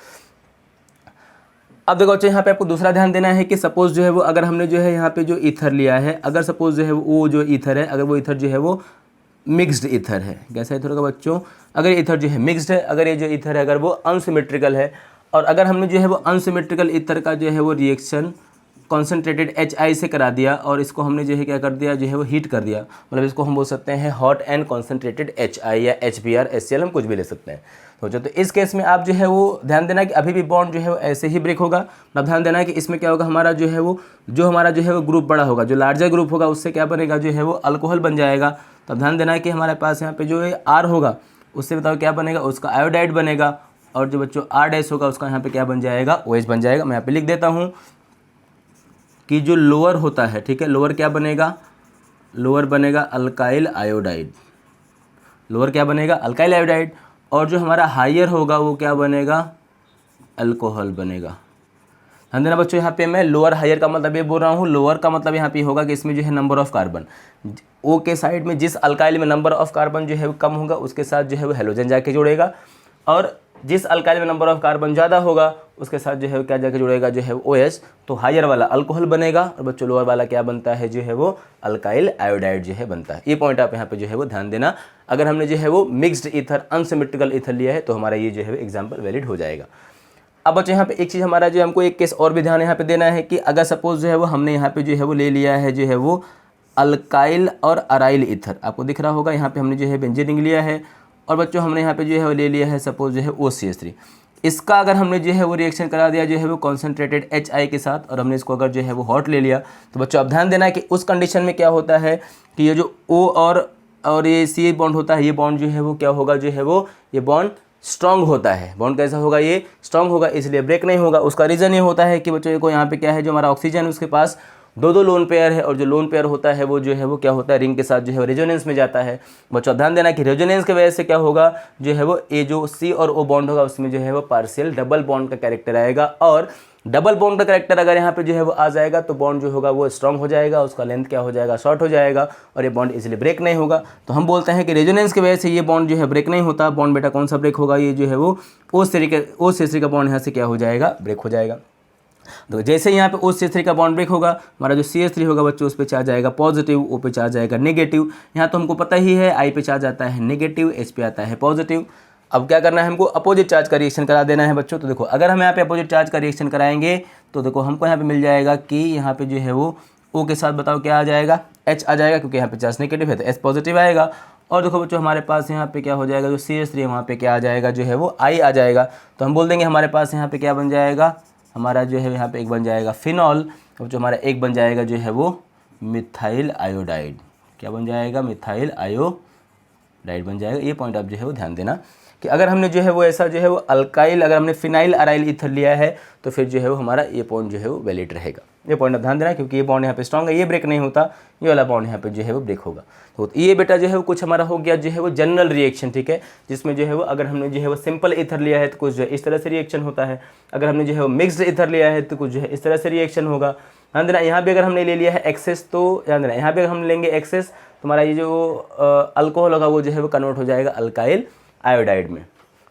अब देखो बच्चों यहाँ पे आपको दूसरा ध्यान देना है कि सपोज जो है वो अगर हमने जो है यहाँ पे जो ईथर लिया है, अगर सपोज जो है वो जो ईथर है, अगर वो ईथर जो है वो मिक्स्ड ईथर है, कैसा ईथर होगा बच्चों, अगर ईथर जो है मिक्स्ड है, अगर ये जो ईथर है अगर वो अनसिमेट्रिकल है, और अगर हमने जो है वो अनसिमेट्रिकल ईथर का जो है वो रिएक्शन कॉन्सेंट्रेटेड HI से करा दिया और इसको हमने जो है क्या कर दिया, जो है वो हीट कर दिया, मतलब इसको हम बोल सकते हैं हॉट एंड कॉन्सेंट्रेटेड HI या HBr, HCl हम कुछ भी ले सकते हैं। तो इस केस में आप जो है वो ध्यान देना कि अभी भी बॉन्ड जो है वो ऐसे ही ब्रेक होगा। अब ध्यान देना कि इसमें क्या होगा, हमारा जो है वो हमारा जो है वो ग्रुप बड़ा होगा, जो लार्जर ग्रुप होगा उससे क्या बनेगा, जो है वो अल्कोहल बन जाएगा। तो ध्यान देना कि हमारे पास यहाँ पे जो है R होगा उससे बताओ क्या बनेगा, उसका आयोडाइड बनेगा, और जो बच्चों R- होगा उसका यहाँ पे क्या बन जाएगा, OH बन जाएगा। मैं यहाँ पे लिख देता हूँ कि जो लोअर होता है, ठीक है, लोअर क्या बनेगा, लोअर बनेगा अल्काइल आयोडाइड, लोअर क्या बनेगा, अल्काइल आयोडाइड, और जो हमारा हायर होगा वो क्या बनेगा, अल्कोहल बनेगा। ध्यान देना बच्चों यहाँ पे मैं लोअर हायर का मतलब ये बोल रहा हूँ, लोअर का मतलब यहाँ पे होगा कि इसमें जो है नंबर ऑफ कार्बन, O के साइड में जिस अल्काइल में नंबर ऑफ कार्बन जो है वो कम होगा उसके साथ जो है वो हेलोजन जाके जुड़ेगा, और जिस अल्काइल में नंबर ऑफ कार्बन ज़्यादा होगा उसके साथ जो है क्या जाके जुड़ेगा, जो है OH। तो हायर वाला अल्कोहल बनेगा और बच्चों लोअर वाला क्या बनता है, जो है वो अल्काइल आयोडाइड जो है बनता है। ये पॉइंट आप यहाँ पे जो है वो ध्यान देना। अगर हमने जो है वो मिक्स्ड ईथर अनसिमेट्रिकल ईथर लिया है तो हमारा ये जो है एग्जाम्पल वैलिड हो जाएगा। अब बच्चों यहाँ पे एक चीज़ हमारा जो हमको एक केस और भी ध्यान यहाँ पे देना है कि अगर सपोज जो है वो हमने यहाँ पे जो है वो ले लिया है जो है वो अल्काइल और अराइल ईथर, आपको दिख रहा होगा यहाँ पे हमने जो है बेंजीन लिया है, और बच्चों हमने यहाँ पे जो है वो ले लिया है सपोज जो है OCH3। इसका अगर हमने जो है वो रिएक्शन करा दिया जो है वो कॉन्सेंट्रेटेड HI के साथ, और हमने इसको अगर जो है वो हॉट ले लिया, तो बच्चों अब ध्यान देना कि उस कंडीशन में क्या होता है कि ये जो O और ये C बॉन्ड होता है, ये बॉन्ड जो है वो क्या होगा, जो है वो ये बॉन्ड स्ट्रॉन्ग होता है। बॉन्ड कैसा होगा, ये स्ट्रॉन्ग होगा, इसलिए ब्रेक नहीं होगा। उसका रीज़न ये होता है कि बच्चों को यहाँ पे क्या है, जो हमारा ऑक्सीजन उसके पास दो लोन पेयर है, और जो लोन पेयर होता है वो जो है वो क्या होता है, रिंग के साथ जो है रेजोनेंस में जाता है। बच्चों ध्यान देना कि रेजोनेंस की वजह से क्या होगा, जो है वो ये जो C और O बॉन्ड होगा उसमें जो है वो पार्शियल डबल बॉन्ड का कैरेक्टर आएगा, और डबल बॉन्ड का कैरेक्टर अगर यहाँ पे जो है वो आ जाएगा तो बॉन्ड जो होगा वो स्ट्रॉन्ग हो जाएगा, उसका लेंथ क्या हो जाएगा, शॉर्ट हो जाएगा, और ये बॉन्ड इजीली ब्रेक नहीं होगा। तो हम बोलते हैं कि रेजोनेंस की वजह से ये बॉन्ड जो है ब्रेक नहीं होता। बॉन्ड बेटा कौन सा ब्रेक होगा, ये जो है वो OCH3 का बॉन्ड यहाँ से क्या हो जाएगा, ब्रेक हो जाएगा। तो जैसे यहाँ पे OCH3 का बॉन्ड ब्रेक होगा, हमारा जो CH3 होगा बच्चों उस पर चार्ज आएगा पॉजिटिव, O पे चार्ज आएगा नेगेटिव। यहाँ तो हमको पता ही है I पे चार्ज आता है नेगेटिव, H पे आता है पॉजिटिव। अब क्या करना है, हमको अपोजिट चार्ज का रिएक्शन करा देना है बच्चों। तो देखो अगर हम यहाँ पे अपोजिट चार्ज का रिएक्शन कराएंगे तो देखो हमको यहाँ पे मिल जाएगा कि यहाँ पे जो है वो O के साथ बताओ क्या आ जाएगा, H आ जाएगा, क्योंकि यहाँ पे चार्ज नेगेटिव है तो H पॉजिटिव आएगा। और देखो बच्चों हमारे पास यहाँ पे क्या हो जाएगा, जो CH3 है वहाँ पे क्या आ जाएगा, जो है वो I आ जाएगा। तो हम बोल देंगे हमारे पास यहाँ पे क्या बन जाएगा, हमारा जो है यहाँ पे एक बन जाएगा फिनॉल, और जो हमारा एक बन जाएगा जो है वो मिथाइल आयोडाइड। क्या बन जाएगा, मिथाइल आयोडाइड बन जाएगा। ये पॉइंट आप जो है वो ध्यान देना कि अगर हमने जो है वो ऐसा जो है वो अल्काइल, अगर हमने फिनाइल अराइल ईथर लिया है तो फिर जो है वो हमारा ये पॉइंट जो है वो वैलिड रहेगा। ये पॉइंट आप ध्यान देना, क्योंकि ये बॉन्ड यहाँ पे स्ट्रॉन्ग है, ये ब्रेक नहीं होता, ये वाला बॉन्ड यहाँ पे जो है वो ब्रेक होगा। तो ये बेटा जो है वो कुछ हमारा हो गया जो है वो जनरल रिएक्शन, ठीक है, जिसमें जो है वो अगर हमने जो है वो सिंपल ईथर लिया है तो कुछ जो है इस तरह से रिएक्शन होता है, अगर हमने जो है वो मिक्स्ड ईथर लिया है तो कुछ जो है इस तरह से रिएक्शन होगा। ध्यान देना यहाँ भी अगर हमने ले लिया है एक्सेस, तो ध्यान देना यहाँ भी अगर हम लेंगे एक्सेस तो हमारा ये जो अल्कोहल होगा वो जो है वो कन्वर्ट हो जाएगा अल्काइल आयोडाइड में।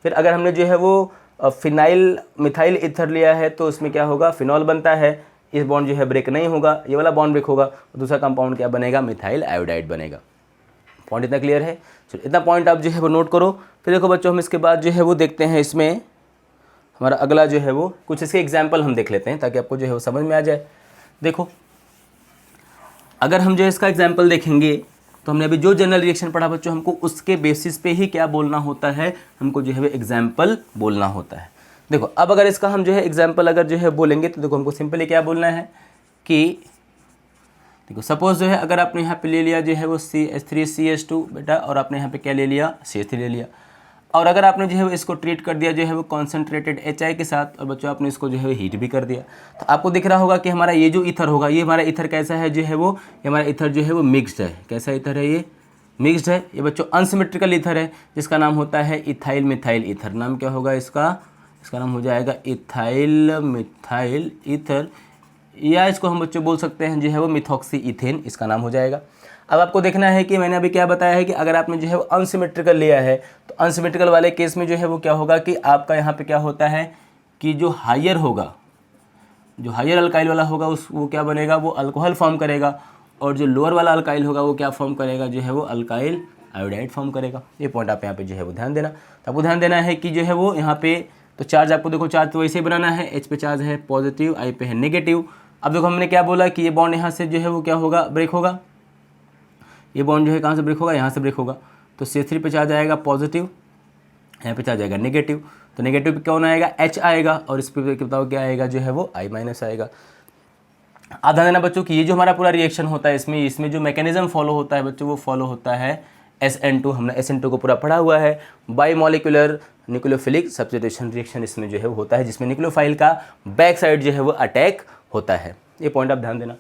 फिर अगर हमने जो है वो फिनाइल मिथाइल ईथर लिया है तो उसमें क्या होगा, फिनॉल बनता है, इस बॉन्ड जो है ब्रेक नहीं होगा, ये वाला बॉन्ड ब्रेक होगा, दूसरा कंपाउंड क्या बनेगा, मिथाइल आयोडाइड बनेगा। पॉइंट इतना क्लियर है, चलो इतना पॉइंट आप जो है वो नोट करो। फिर देखो बच्चों हम इसके बाद जो है वो देखते हैं, इसमें हमारा अगला जो है वो कुछ इसके एग्जाम्पल हम देख लेते हैं ताकि आपको जो है वो समझ में आ जाए। देखो अगर हम जो है इसका एग्जाम्पल देखेंगे तो हमने अभी जो जनरल रिएक्शन पढ़ा बच्चों, हमको उसके बेसिस पे ही क्या बोलना होता है, हमको जो है एग्जाम्पल बोलना होता है। देखो अब अगर इसका हम जो है एग्जाम्पल अगर जो है बोलेंगे तो देखो हमको सिंपली क्या बोलना है कि देखो सपोज जो है अगर आपने यहाँ पे ले लिया जो है वो CH3CH2 बेटा, और आपने यहाँ पे क्या ले लिया, CH3 ले लिया, और अगर आपने जो है इसको ट्रीट कर दिया जो है वो कॉन्सेंट्रेटेड HI के साथ, और बच्चों आपने इसको जो है हीट भी कर दिया, तो आपको दिख रहा होगा कि हमारा ये जो ईथर होगा, ये हमारा ईथर कैसा है जो है वो, ये हमारा ईथर जो है वो मिक्स्ड है। कैसा ईथर है ये, मिक्स्ड है। ये बच्चों अनसिमेट्रिकल ईथर है जिसका नाम होता है इथाइल मिथाइल ईथर। नाम क्या होगा इसका, इसका नाम हो जाएगा इथाइल मिथाइल ईथर, या इसको हम बच्चों बोल सकते हैं जो है वो मिथॉक्सी इथेन, इसका नाम हो जाएगा। अब आपको देखना है कि मैंने अभी क्या बताया है कि अगर आपने जो है वो अनसिमेट्रिकल लिया है तो अनसिमेट्रिकल वाले केस में जो है वो क्या होगा कि आपका यहाँ पे क्या होता है कि जो हायर होगा, जो हायर अल्काइल वाला होगा उस वो क्या बनेगा, वो अल्कोहल फॉर्म करेगा, और जो लोअर वाला अल्काइल होगा वो क्या फॉर्म करेगा, जो है वो अल्काइल आयोडाइड फॉर्म करेगा। ये पॉइंट आप यहाँ पे जो है वो ध्यान देना। तो आपको ध्यान देना है कि जो है वो यहाँ पे तो चार्ज आपको देखो, चार्ज तो वैसे ही बनाना है, H पे चार्ज है पॉजिटिव, I पे है नेगेटिव। अब देखो हमने क्या बोला कि ये बॉन्ड यहाँ से जो है वो क्या होगा, ब्रेक होगा, ये बॉन्ड जो है कहाँ से ब्रेक होगा, यहाँ से ब्रेक होगा। तो CH3 पे चार्ज आएगा पॉजिटिव, यहाँ पे चार्ज आएगा नेगेटिव, तो नेगेटिव पे कौन आएगा, H आएगा, और इस पे बताओ क्या आएगा, जो है वो I माइनस आएगा। आप ध्यान देना बच्चों कि ये जो हमारा पूरा रिएक्शन होता है इसमें जो मैकेनिज्म फॉलो होता है बच्चों, वो फॉलो होता है SN2। हमने SN2 को पूरा पढ़ा हुआ है, by molecular nucleophilic substitution reaction इसमें जो है वो होता है, जिसमें न्यूक्लियोफाइल का बैक साइड जो है वो अटैक होता है। ये पॉइंट आप ध्यान देना।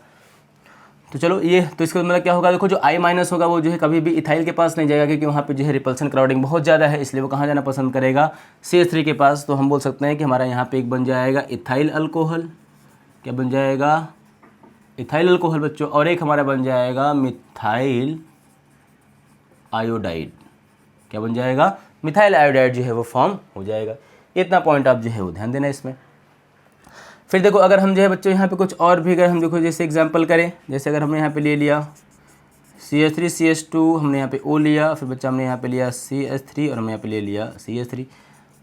तो चलो ये तो इसका मतलब क्या होगा, देखो जो I माइनस होगा वो जो है कभी भी इथाइल के पास नहीं जाएगा, क्योंकि वहाँ पे जो है रिपल्सन क्राउडिंग बहुत ज़्यादा है, इसलिए वो कहाँ जाना पसंद करेगा, CH3 के पास। तो हम बोल सकते हैं कि हमारा यहाँ पे एक बन जाएगा इथाइल अल्कोहल, क्या बन जाएगा, इथाइल अल्कोहल बच्चों, और एक हमारा बन जाएगा मिथाइल आयोडाइड। क्या बन जाएगा, मिथाइल आयोडाइड जो है वो फॉर्म हो जाएगा। इतना पॉइंट आप जो है वो ध्यान देना इसमें। फिर देखो अगर हम जो है बच्चों यहाँ पे कुछ और भी अगर हम देखो जैसे एग्जांपल करें, जैसे अगर हमने यहाँ पे ले लिया CH3CH2, हमने यहाँ पे O लिया, फिर बच्चा हमने यहाँ पे लिया CH3 और हमने यहाँ पे ले लिया CH3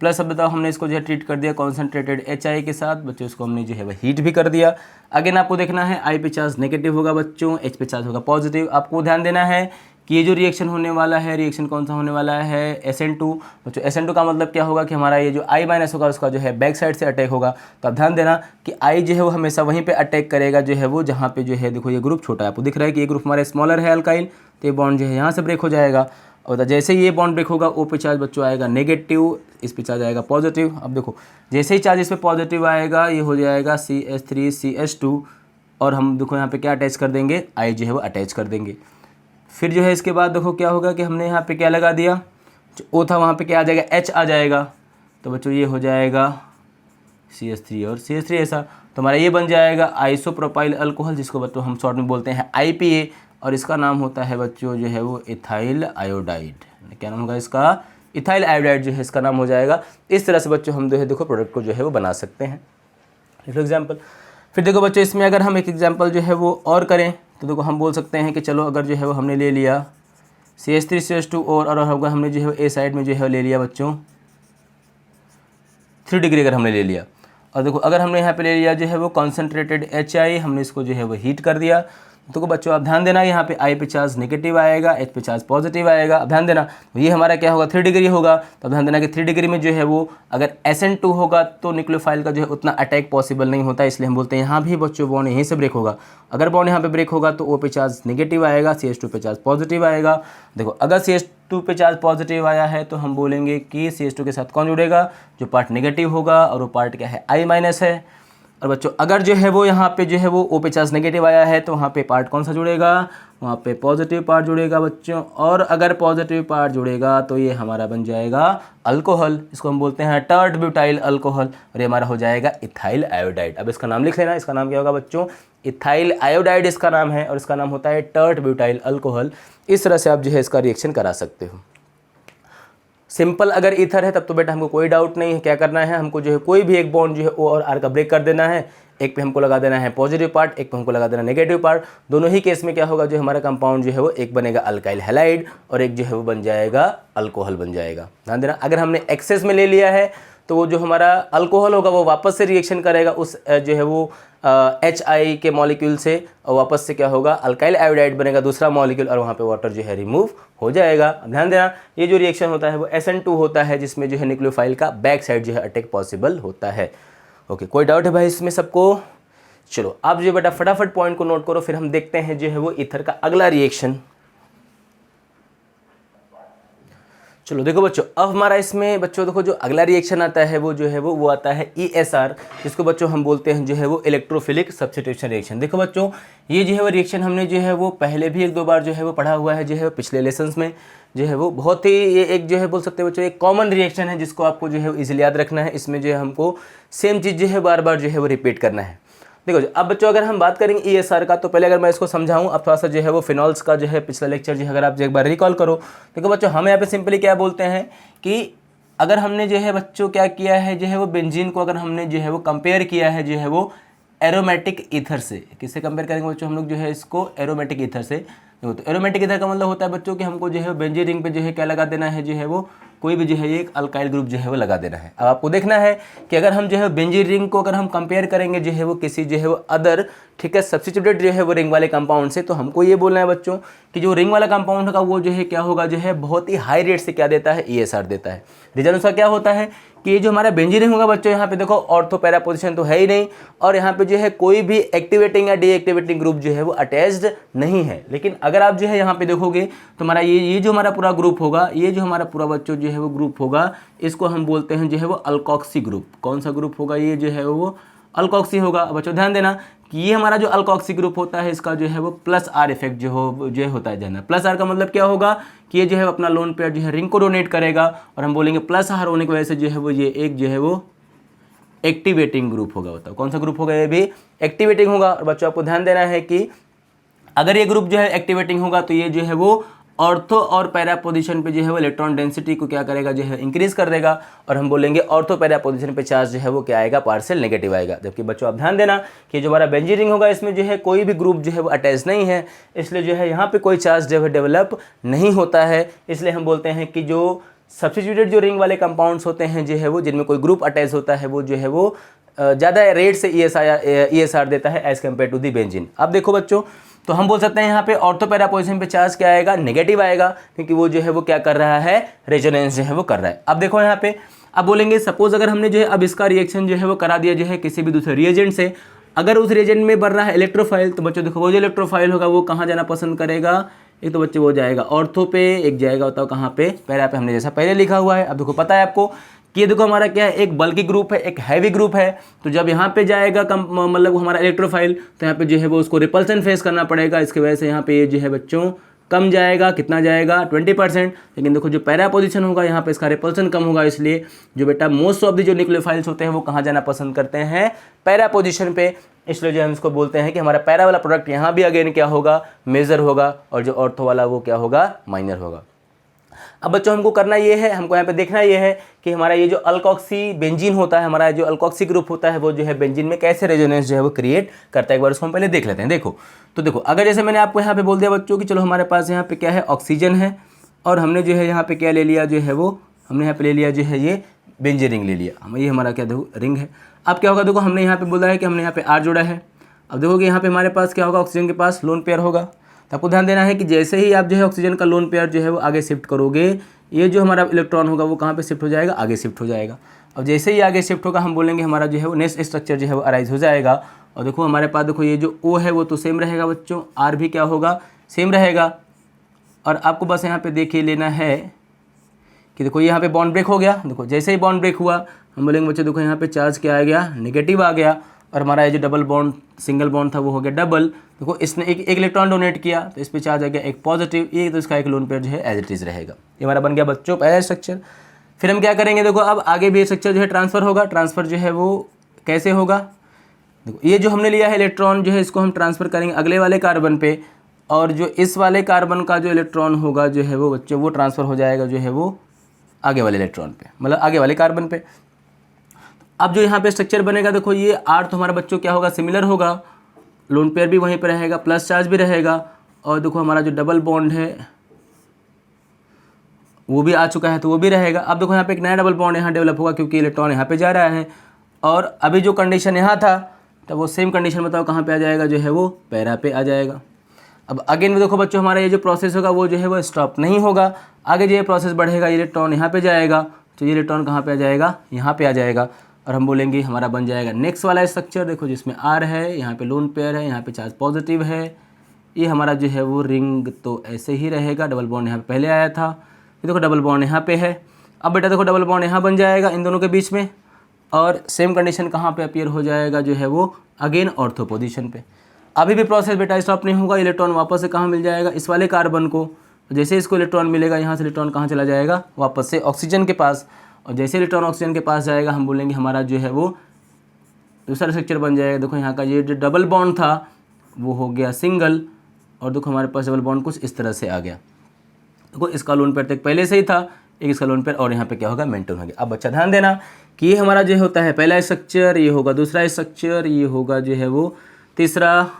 प्लस। अब बताओ हमने इसको जो है ट्रीट कर दिया कॉन्सेंट्रेटेड HI के साथ बच्चों, इसको हमने जो है वह हीट भी कर दिया। अगेन आपको देखना है I पे चार्ज नेगेटिव होगा बच्चों, H पे चार्ज होगा पॉजिटिव। आपको ध्यान देना है कि ये जो रिएक्शन होने वाला है, रिएक्शन कौन सा होने वाला है, SN2 बच्चों। SN2 का मतलब क्या होगा कि हमारा ये जो I माइनस होगा उसका जो है बैक साइड से अटैक होगा। तो आप ध्यान देना कि I जो है वो हमेशा वहीं पे अटैक करेगा जो है वो जहाँ पे जो है देखो ये ग्रुप छोटा है, आपको दिख रहा है कि ये ग्रुप हमारा स्मॉलर है अल्काइल, तो ये बॉन्ड जो है यहाँ से ब्रेक हो जाएगा, और जैसे ही ये बॉन्ड ब्रेक होगा O पे चार्ज बच्चों आएगा नेगेटिव, इस पे चार्ज आएगा पॉजिटिव। अब देखो जैसे ही चार्ज इस पे पॉजिटिव आएगा ये हो जाएगा CH3CH2, और हम देखो यहाँ पे क्या अटैच कर देंगे, I जो है वो अटैच कर देंगे। फिर जो है इसके बाद देखो क्या होगा कि हमने यहाँ पे क्या लगा दिया, जो O था वहाँ पे क्या आ जाएगा, H आ जाएगा, तो बच्चों ये हो जाएगा CH3 और CH3 ऐसा, तो हमारा ये बन जाएगा आइसोप्रोपाइल अल्कोहल, जिसको बच्चों हम शॉर्ट में बोलते हैं IPA, और इसका नाम होता है बच्चों जो है वो इथाइल आयोडाइड। क्या नाम होगा इसका, इथाइल आयोडाइड जो है इसका नाम हो जाएगा। इस तरह से बच्चों हम जो है देखो प्रोडक्ट को जो है वो बना सकते हैं, फॉर एग्जाम्पल। फिर देखो बच्चों इसमें अगर हम एक एग्जाम्पल जो है वो और करें तो देखो हम बोल सकते हैं कि चलो अगर जो है वो हमने ले लिया CH3CH2 और होगा हमने जो है ए साइड में जो है ले लिया बच्चों 3 डिग्री अगर हमने ले लिया, और देखो अगर हमने यहाँ पे ले लिया जो है वो कॉन्सेंट्रेटेड HI, हमने इसको जो है वो हीट कर दिया। तो बच्चों आप ध्यान देना यहाँ पे I पे चार्ज नेगेटिव आएगा, H पे चार्ज पॉजिटिव आएगा। अब ध्यान देना ये हमारा क्या होगा, 3 डिग्री होगा। तो ध्यान देना कि 3 डिग्री में जो है वो अगर SN2 होगा तो न्यूक्लियोफाइल का जो है उतना अटैक पॉसिबल नहीं होता, इसलिए हम बोलते हैं यहाँ भी बच्चों बॉन्ड यहीं से ब्रेक होगा। अगर बॉन्ड यहाँ पे ब्रेक होगा तो O पे चार्ज नेगेटिव आएगा, CH2 पे चार्ज पॉजिटिव आएगा। देखो अगर CH2 पे चार्ज पॉजिटिव आया है तो हम बोलेंगे कि CH2 के साथ कौन जुड़ेगा, जो पार्ट नेगेटिव होगा, और वो पार्ट क्या है, I माइनस है। और बच्चों अगर जो है वो यहाँ पे जो है वो O पे चार्ज नेगेटिव आया है तो वहाँ पे पार्ट कौन सा जुड़ेगा, वहाँ पे पॉजिटिव पार्ट जुड़ेगा बच्चों, और अगर पॉजिटिव पार्ट जुड़ेगा तो ये हमारा बन जाएगा अल्कोहल, इसको हम बोलते हैं टर्ट ब्यूटाइल अल्कोहल, और ये हमारा हो जाएगा इथाइल आयोडाइड। अब इसका नाम लिख लेना, इसका नाम क्या होगा बच्चों, इथाइल आयोडाइड इसका नाम है, और इसका नाम होता है टर्ट ब्यूटाइल अल्कोहल। इस तरह से आप जो है इसका रिएक्शन करा सकते हो। सिंपल अगर ईथर है तब तो बेटा हमको कोई डाउट नहीं है, क्या करना है, हमको जो है कोई भी एक बॉन्ड जो है O और R का ब्रेक कर देना है। एक पे हमको लगा देना है पॉजिटिव पार्ट, एक पे हमको लगा देना नेगेटिव पार्ट। दोनों ही केस में क्या होगा, जो हमारा कंपाउंड जो है वो एक बनेगा अल्काइल हैलाइड और एक जो है वो बन जाएगा अल्कोहल बन जाएगा। ध्यान देना अगर हमने एक्सेस में ले लिया है तो वो जो हमारा अल्कोहल होगा वो वापस से रिएक्शन करेगा उस जो है वो HI के मॉलिक्यूल से, और वापस से क्या होगा, अल्काइल आयोडाइड बनेगा दूसरा मॉलिक्यूल, और वहाँ पे वाटर जो है रिमूव हो जाएगा। ध्यान देना, ये जो रिएक्शन होता है वो SN2 होता है, जिसमें जो है न्यूक्लियोफाइल का बैक साइड जो है अटैक पॉसिबल होता है। ओके, कोई डाउट है भाई इसमें सबको? चलो आप जो बेटा फटाफट पॉइंट को नोट करो, फिर हम देखते हैं जो है वो ईथर का अगला रिएक्शन। चलो देखो बच्चों, अब हमारा इसमें बच्चों देखो जो अगला रिएक्शन आता है वो जो है वो आता है ESR, जिसको बच्चों हम बोलते हैं जो है वो इलेक्ट्रोफिलिक सब्स्टिट्यूशन रिएक्शन। देखो बच्चों, ये जो है वो रिएक्शन हमने जो है वो पहले भी 1-2 बार जो है वो पढ़ा हुआ है, जो है पिछले लेसन्स में जो है वो बहुत ही ये एक जो है बोल सकते हैं बच्चों एक कॉमन रिएक्शन है, जिसको आपको जो है इजीली याद रखना है। इसमें जो है हमको सेम चीज़ जो है बार बार जो है वो रिपीट करना है। देखो अब बच्चों अगर हम बात करेंगे ESR का, तो पहले अगर मैं इसको समझाऊं, अब थोड़ा सा जो है वो फिनॉल्स का जो है पिछला लेक्चर जो है अगर आप एक बार रिकॉल करो। देखो बच्चों, हम यहाँ पे सिंपली क्या बोलते हैं कि अगर हमने जो है बच्चों क्या किया है, जो है वो बेंजीन को अगर हमने जो है वो कंपेयर किया है जो है वो एरोमेटिक ईथर से, किससे कंपेयर करेंगे बच्चों हम लोग जो है इसको एरोमेटिक ईथर से। तो एरोमेटिक ईथर का मतलब होता है बच्चों कि हमको जो है बेंजीन रिंग पे जो है क्या लगा देना है, जो है वो कोई भी जो है एक अल्काइल ग्रुप जो है वो लगा देना है। अब आपको देखना है कि अगर हम जो है बेंजीन रिंग को अगर हम कंपेयर करेंगे जो है वो किसी जो है वो अदर, ठीक है, सब्स्टिट्यूटेड जो है वो रिंग वाले कंपाउंड से, तो हमको ये बोलना है बच्चों कि जो रिंग वाला कंपाउंड होगा वो जो है क्या होगा, जो है बहुत ही हाई रेट से क्या देता है, ESR देता है। रीजन उसका क्या होता है कि ये जो हमारा बेंजीन रिंग होगा बच्चों, यहाँ पे देखो ऑर्थो पैरा पोजीशन तो है ही नहीं, और यहाँ पे जो है कोई भी एक्टिवेटिंग या डीएक्टिवेटिंग ग्रुप जो है वो अटैच्ड नहीं है। लेकिन अगर आप जो है यहाँ पे देखोगे तो हमारा ये जो हमारा पूरा ग्रुप होगा, ये जो हमारा पूरा बच्चों जो है वो ग्रुप होगा, इसको हम बोलते हैं जो है वो अल्कोक्सी ग्रुप। कौन सा ग्रुप होगा, ये जो है वो अल्कोक्सी होगा। बच्चों ध्यान देना कि ये हमारा जो अल्कोक्सी ग्रुप होता है, इसका जो है वो +R इफेक्ट जो होता है। ध्यान, +R का मतलब क्या होगा कि ये जो है अपना लोन पेयर जो है रिंग को डोनेट करेगा, और हम बोलेंगे +R होने की वजह से जो है वो ये एक जो है वो एक्टिवेटिंग ग्रुप होगा। बताओ कौन सा ग्रुप होगा, ये भी एक्टिवेटिंग होगा। और बच्चों आपको ध्यान देना है कि अगर ये ग्रुप जो है एक्टिवेटिंग होगा तो ये जो है वो ऑर्थो और पैरा पोजीशन पे जो है वो इलेक्ट्रॉन डेंसिटी को क्या करेगा, जो है इंक्रीज कर देगा, और हम बोलेंगे ऑर्थो पैरा पोजीशन पे चार्ज जो है वो क्या आएगा, पार्शियल नेगेटिव आएगा। जबकि बच्चों आप ध्यान देना कि जो हमारा बेंजीन रिंग होगा इसमें जो है कोई भी ग्रुप जो है वो अटैच नहीं है, इसलिए जो है यहाँ पे कोई चार्ज जो है डेवलप नहीं होता है। इसलिए हम बोलते हैं कि जो सब्स्टिट्यूटेड जो रिंग वाले कंपाउंड्स होते हैं जो है वो, जिनमें कोई ग्रुप अटैच होता है, वो जो है वो ज़्यादा रेट से ESR देता है as compare to the benzene. अब देखो बच्चों, तो हम बोल सकते हैं यहाँ पे ऑर्थो पैरा पोजीशन पे चार्ज क्या आएगा, नेगेटिव आएगा, क्योंकि वो जो है वो क्या कर रहा है, रेजोनेंस जो है वो कर रहा है। अब देखो यहाँ पे, अब बोलेंगे सपोज अगर हमने जो है अब इसका रिएक्शन जो है वो करा दिया जो है किसी भी दूसरे रिएजेंट से, अगर उस रिएजेंट में बन रहा है इलेक्ट्रोफाइल, तो बच्चों देखो वो जो इलेक्ट्रोफाइल होगा वो कहाँ जाना पसंद करेगा, एक तो बच्चे वो जाएगा ऑर्थो पे, एक जाएगा होता है कहाँ पे, पैरा पे, हमने जैसा पहले लिखा हुआ है। अब देखो पता है आपको कि ये देखो हमारा क्या है, एक बल्की ग्रुप है, एक हैवी ग्रुप है, तो जब यहाँ पे जाएगा मतलब हमारा इलेक्ट्रोफाइल, तो यहाँ पे जो है वो उसको रिपल्सन फेस करना पड़ेगा। इसकी वजह से यहाँ पे ये जो है बच्चों कम जाएगा, कितना जाएगा, 20%। लेकिन देखो जो पैरा पोजीशन होगा यहाँ पे इसका रिपल्सन कम होगा, इसलिए जो बेटा मोस्ट ऑफ द जो न्यूक्लियोफाइल्स होते हैं वो कहाँ जाना पसंद करते हैं, पैरा पोजीशन पे। इसलिए जो हम इसको बोलते हैं कि हमारा पैरा वाला प्रोडक्ट यहाँ भी अगेन क्या होगा, मेजर होगा, और जो ऑर्थो वाला वो क्या होगा, माइनर होगा। अब बच्चों हमको करना ये है, हमको यहाँ पे देखना ये है कि हमारा ये जो अल्कोक्सी बेंजीन होता है, हमारा जो अल्कोक्सी ग्रुप होता है, वो जो है बेंजीन में कैसे रेजोनेंस जो है वो क्रिएट करता है। एक बार उसको हम पहले देख लेते हैं। देखो तो देखो, अगर जैसे मैंने आपको यहाँ पे बोल दिया बच्चों कि चलो हमारे पास यहाँ पे क्या है, ऑक्सीजन है, और हमने जो है यहाँ पे क्या ले लिया, जो है वो हमने यहाँ पे ले लिया जो है ये बेंजीन रिंग ले लिया, हम ये हमारा क्या देखो रिंग है। अब क्या होगा, देखो हमने यहाँ पे बोला है कि हमने यहाँ पे R जोड़ा है। अब देखो कि यहाँ पे हमारे पास क्या होगा, ऑक्सीजन के पास लोन पेयर होगा। तो आपको ध्यान देना है कि जैसे ही आप जो है ऑक्सीजन का लोन पेयर जो है वो आगे शिफ्ट करोगे, ये जो हमारा इलेक्ट्रॉन होगा वो कहाँ पे शिफ्ट हो जाएगा, आगे शिफ्ट हो जाएगा। अब जैसे ही आगे शिफ्ट होगा हम बोलेंगे हमारा जो है वो नेक्स्ट स्ट्रक्चर जो है वो अराइज हो जाएगा। और देखो हमारे पास देखो ये जो O है वो तो सेम रहेगा बच्चों, R भी क्या होगा, सेम रहेगा। और आपको बस यहाँ पे देखिए लेना है कि देखो यहाँ पे बॉन्ड ब्रेक हो गया। देखो जैसे ही बॉन्ड ब्रेक हुआ हम बोलेंगे बच्चों देखो यहाँ पे चार्ज क्या आ गया, नेगेटिव आ गया, और हमारा ये जो डबल बॉन्ड सिंगल बॉन्ड था वो हो गया डबल। देखो इसने एक इलेक्ट्रॉन डोनेट किया तो इस पे चार्ज आ गया एक पॉजिटिव, ये तो इसका एक लोन पेयर जो है एज इट इज रहेगा। ये हमारा बन गया बच्चों पहला स्ट्रक्चर। फिर हम क्या करेंगे, देखो अब आगे भी स्ट्रक्चर जो है ट्रांसफर होगा। ट्रांसफर जो है वो कैसे होगा, देखो ये जो हमने लिया है इलेक्ट्रॉन जो है इसको हम ट्रांसफ़र करेंगे अगले वाले कार्बन पे, और जो इस वाले कार्बन का जो इलेक्ट्रॉन होगा जो है वो बच्चों वो ट्रांसफ़र हो जाएगा जो है वो आगे वाले इलेक्ट्रॉन पे, मतलब आगे वाले कार्बन पे। अब जो यहाँ पे स्ट्रक्चर बनेगा देखो ये R तो हमारा बच्चों क्या होगा, सिमिलर होगा, लोन पेयर भी वहीं पे रहेगा, प्लस चार्ज भी रहेगा, और देखो हमारा जो डबल बॉन्ड है वो भी आ चुका है तो वो भी रहेगा। अब देखो यहाँ पे एक नया डबल बॉन्ड यहाँ डेवलप होगा क्योंकि इलेक्ट्रॉन यहाँ पे जा रहा है, और अभी जो कंडीशन यहाँ था तब वो सेम कंडीशन बताओ कहाँ पे आ जाएगा, जो है वो पैरा पे आ जाएगा। अब अगेन में देखो बच्चों हमारा ये जो प्रोसेस होगा वो जो है वो स्टॉप नहीं होगा, आगे जो ये प्रोसेस बढ़ेगा, इलेक्ट्रॉन यहाँ पे जाएगा तो ये इलेक्ट्रॉन कहाँ पे आ जाएगा, यहाँ पे आ जाएगा, और हम बोलेंगे हमारा बन जाएगा नेक्स्ट वाला स्ट्रक्चर। देखो जिसमें आर है, यहाँ पे लोन पेयर है, यहाँ पे चार्ज पॉजिटिव है, ये हमारा जो है वो रिंग तो ऐसे ही रहेगा, डबल बॉन्ड यहाँ पे पहले आया था, ये देखो डबल बॉन्ड यहाँ पे है। अब बेटा देखो डबल बॉन्ड यहाँ बन जाएगा इन दोनों के बीच में, और सेम कंडीशन कहाँ पे अपीयर हो जाएगा, जो है वो अगेन ऑर्थो पोजीशन पे। अभी भी प्रोसेस बेटा स्टॉप नहीं होगा, इलेक्ट्रॉन वापस से कहाँ मिल जाएगा, इस वाले कार्बन को। जैसे इसको इलेक्ट्रॉन मिलेगा, यहाँ से इलेक्ट्रॉन कहाँ चला जाएगा, वापस से ऑक्सीजन के पास, और जैसे इलेक्ट्रॉन ऑक्सीजन के पास जाएगा हम बोलेंगे हमारा जो है वो दूसरा स्ट्रक्चर बन जाएगा। देखो यहाँ का ये जो डबल बॉन्ड था वो हो गया सिंगल, और देखो हमारे पास डबल बॉन्ड कुछ इस तरह से आ गया। देखो इसका लोन पेयर तक पहले से ही था, एक इसका लोन पेयर, और यहाँ पे क्या होगा, मेंटेन हो गया। अब बच्चा ध्यान देना कि ये हमारा जो होता है पहला स्ट्रक्चर, ये होगा दूसरा स्ट्रक्चर, ये होगा जो है वो तीसरा,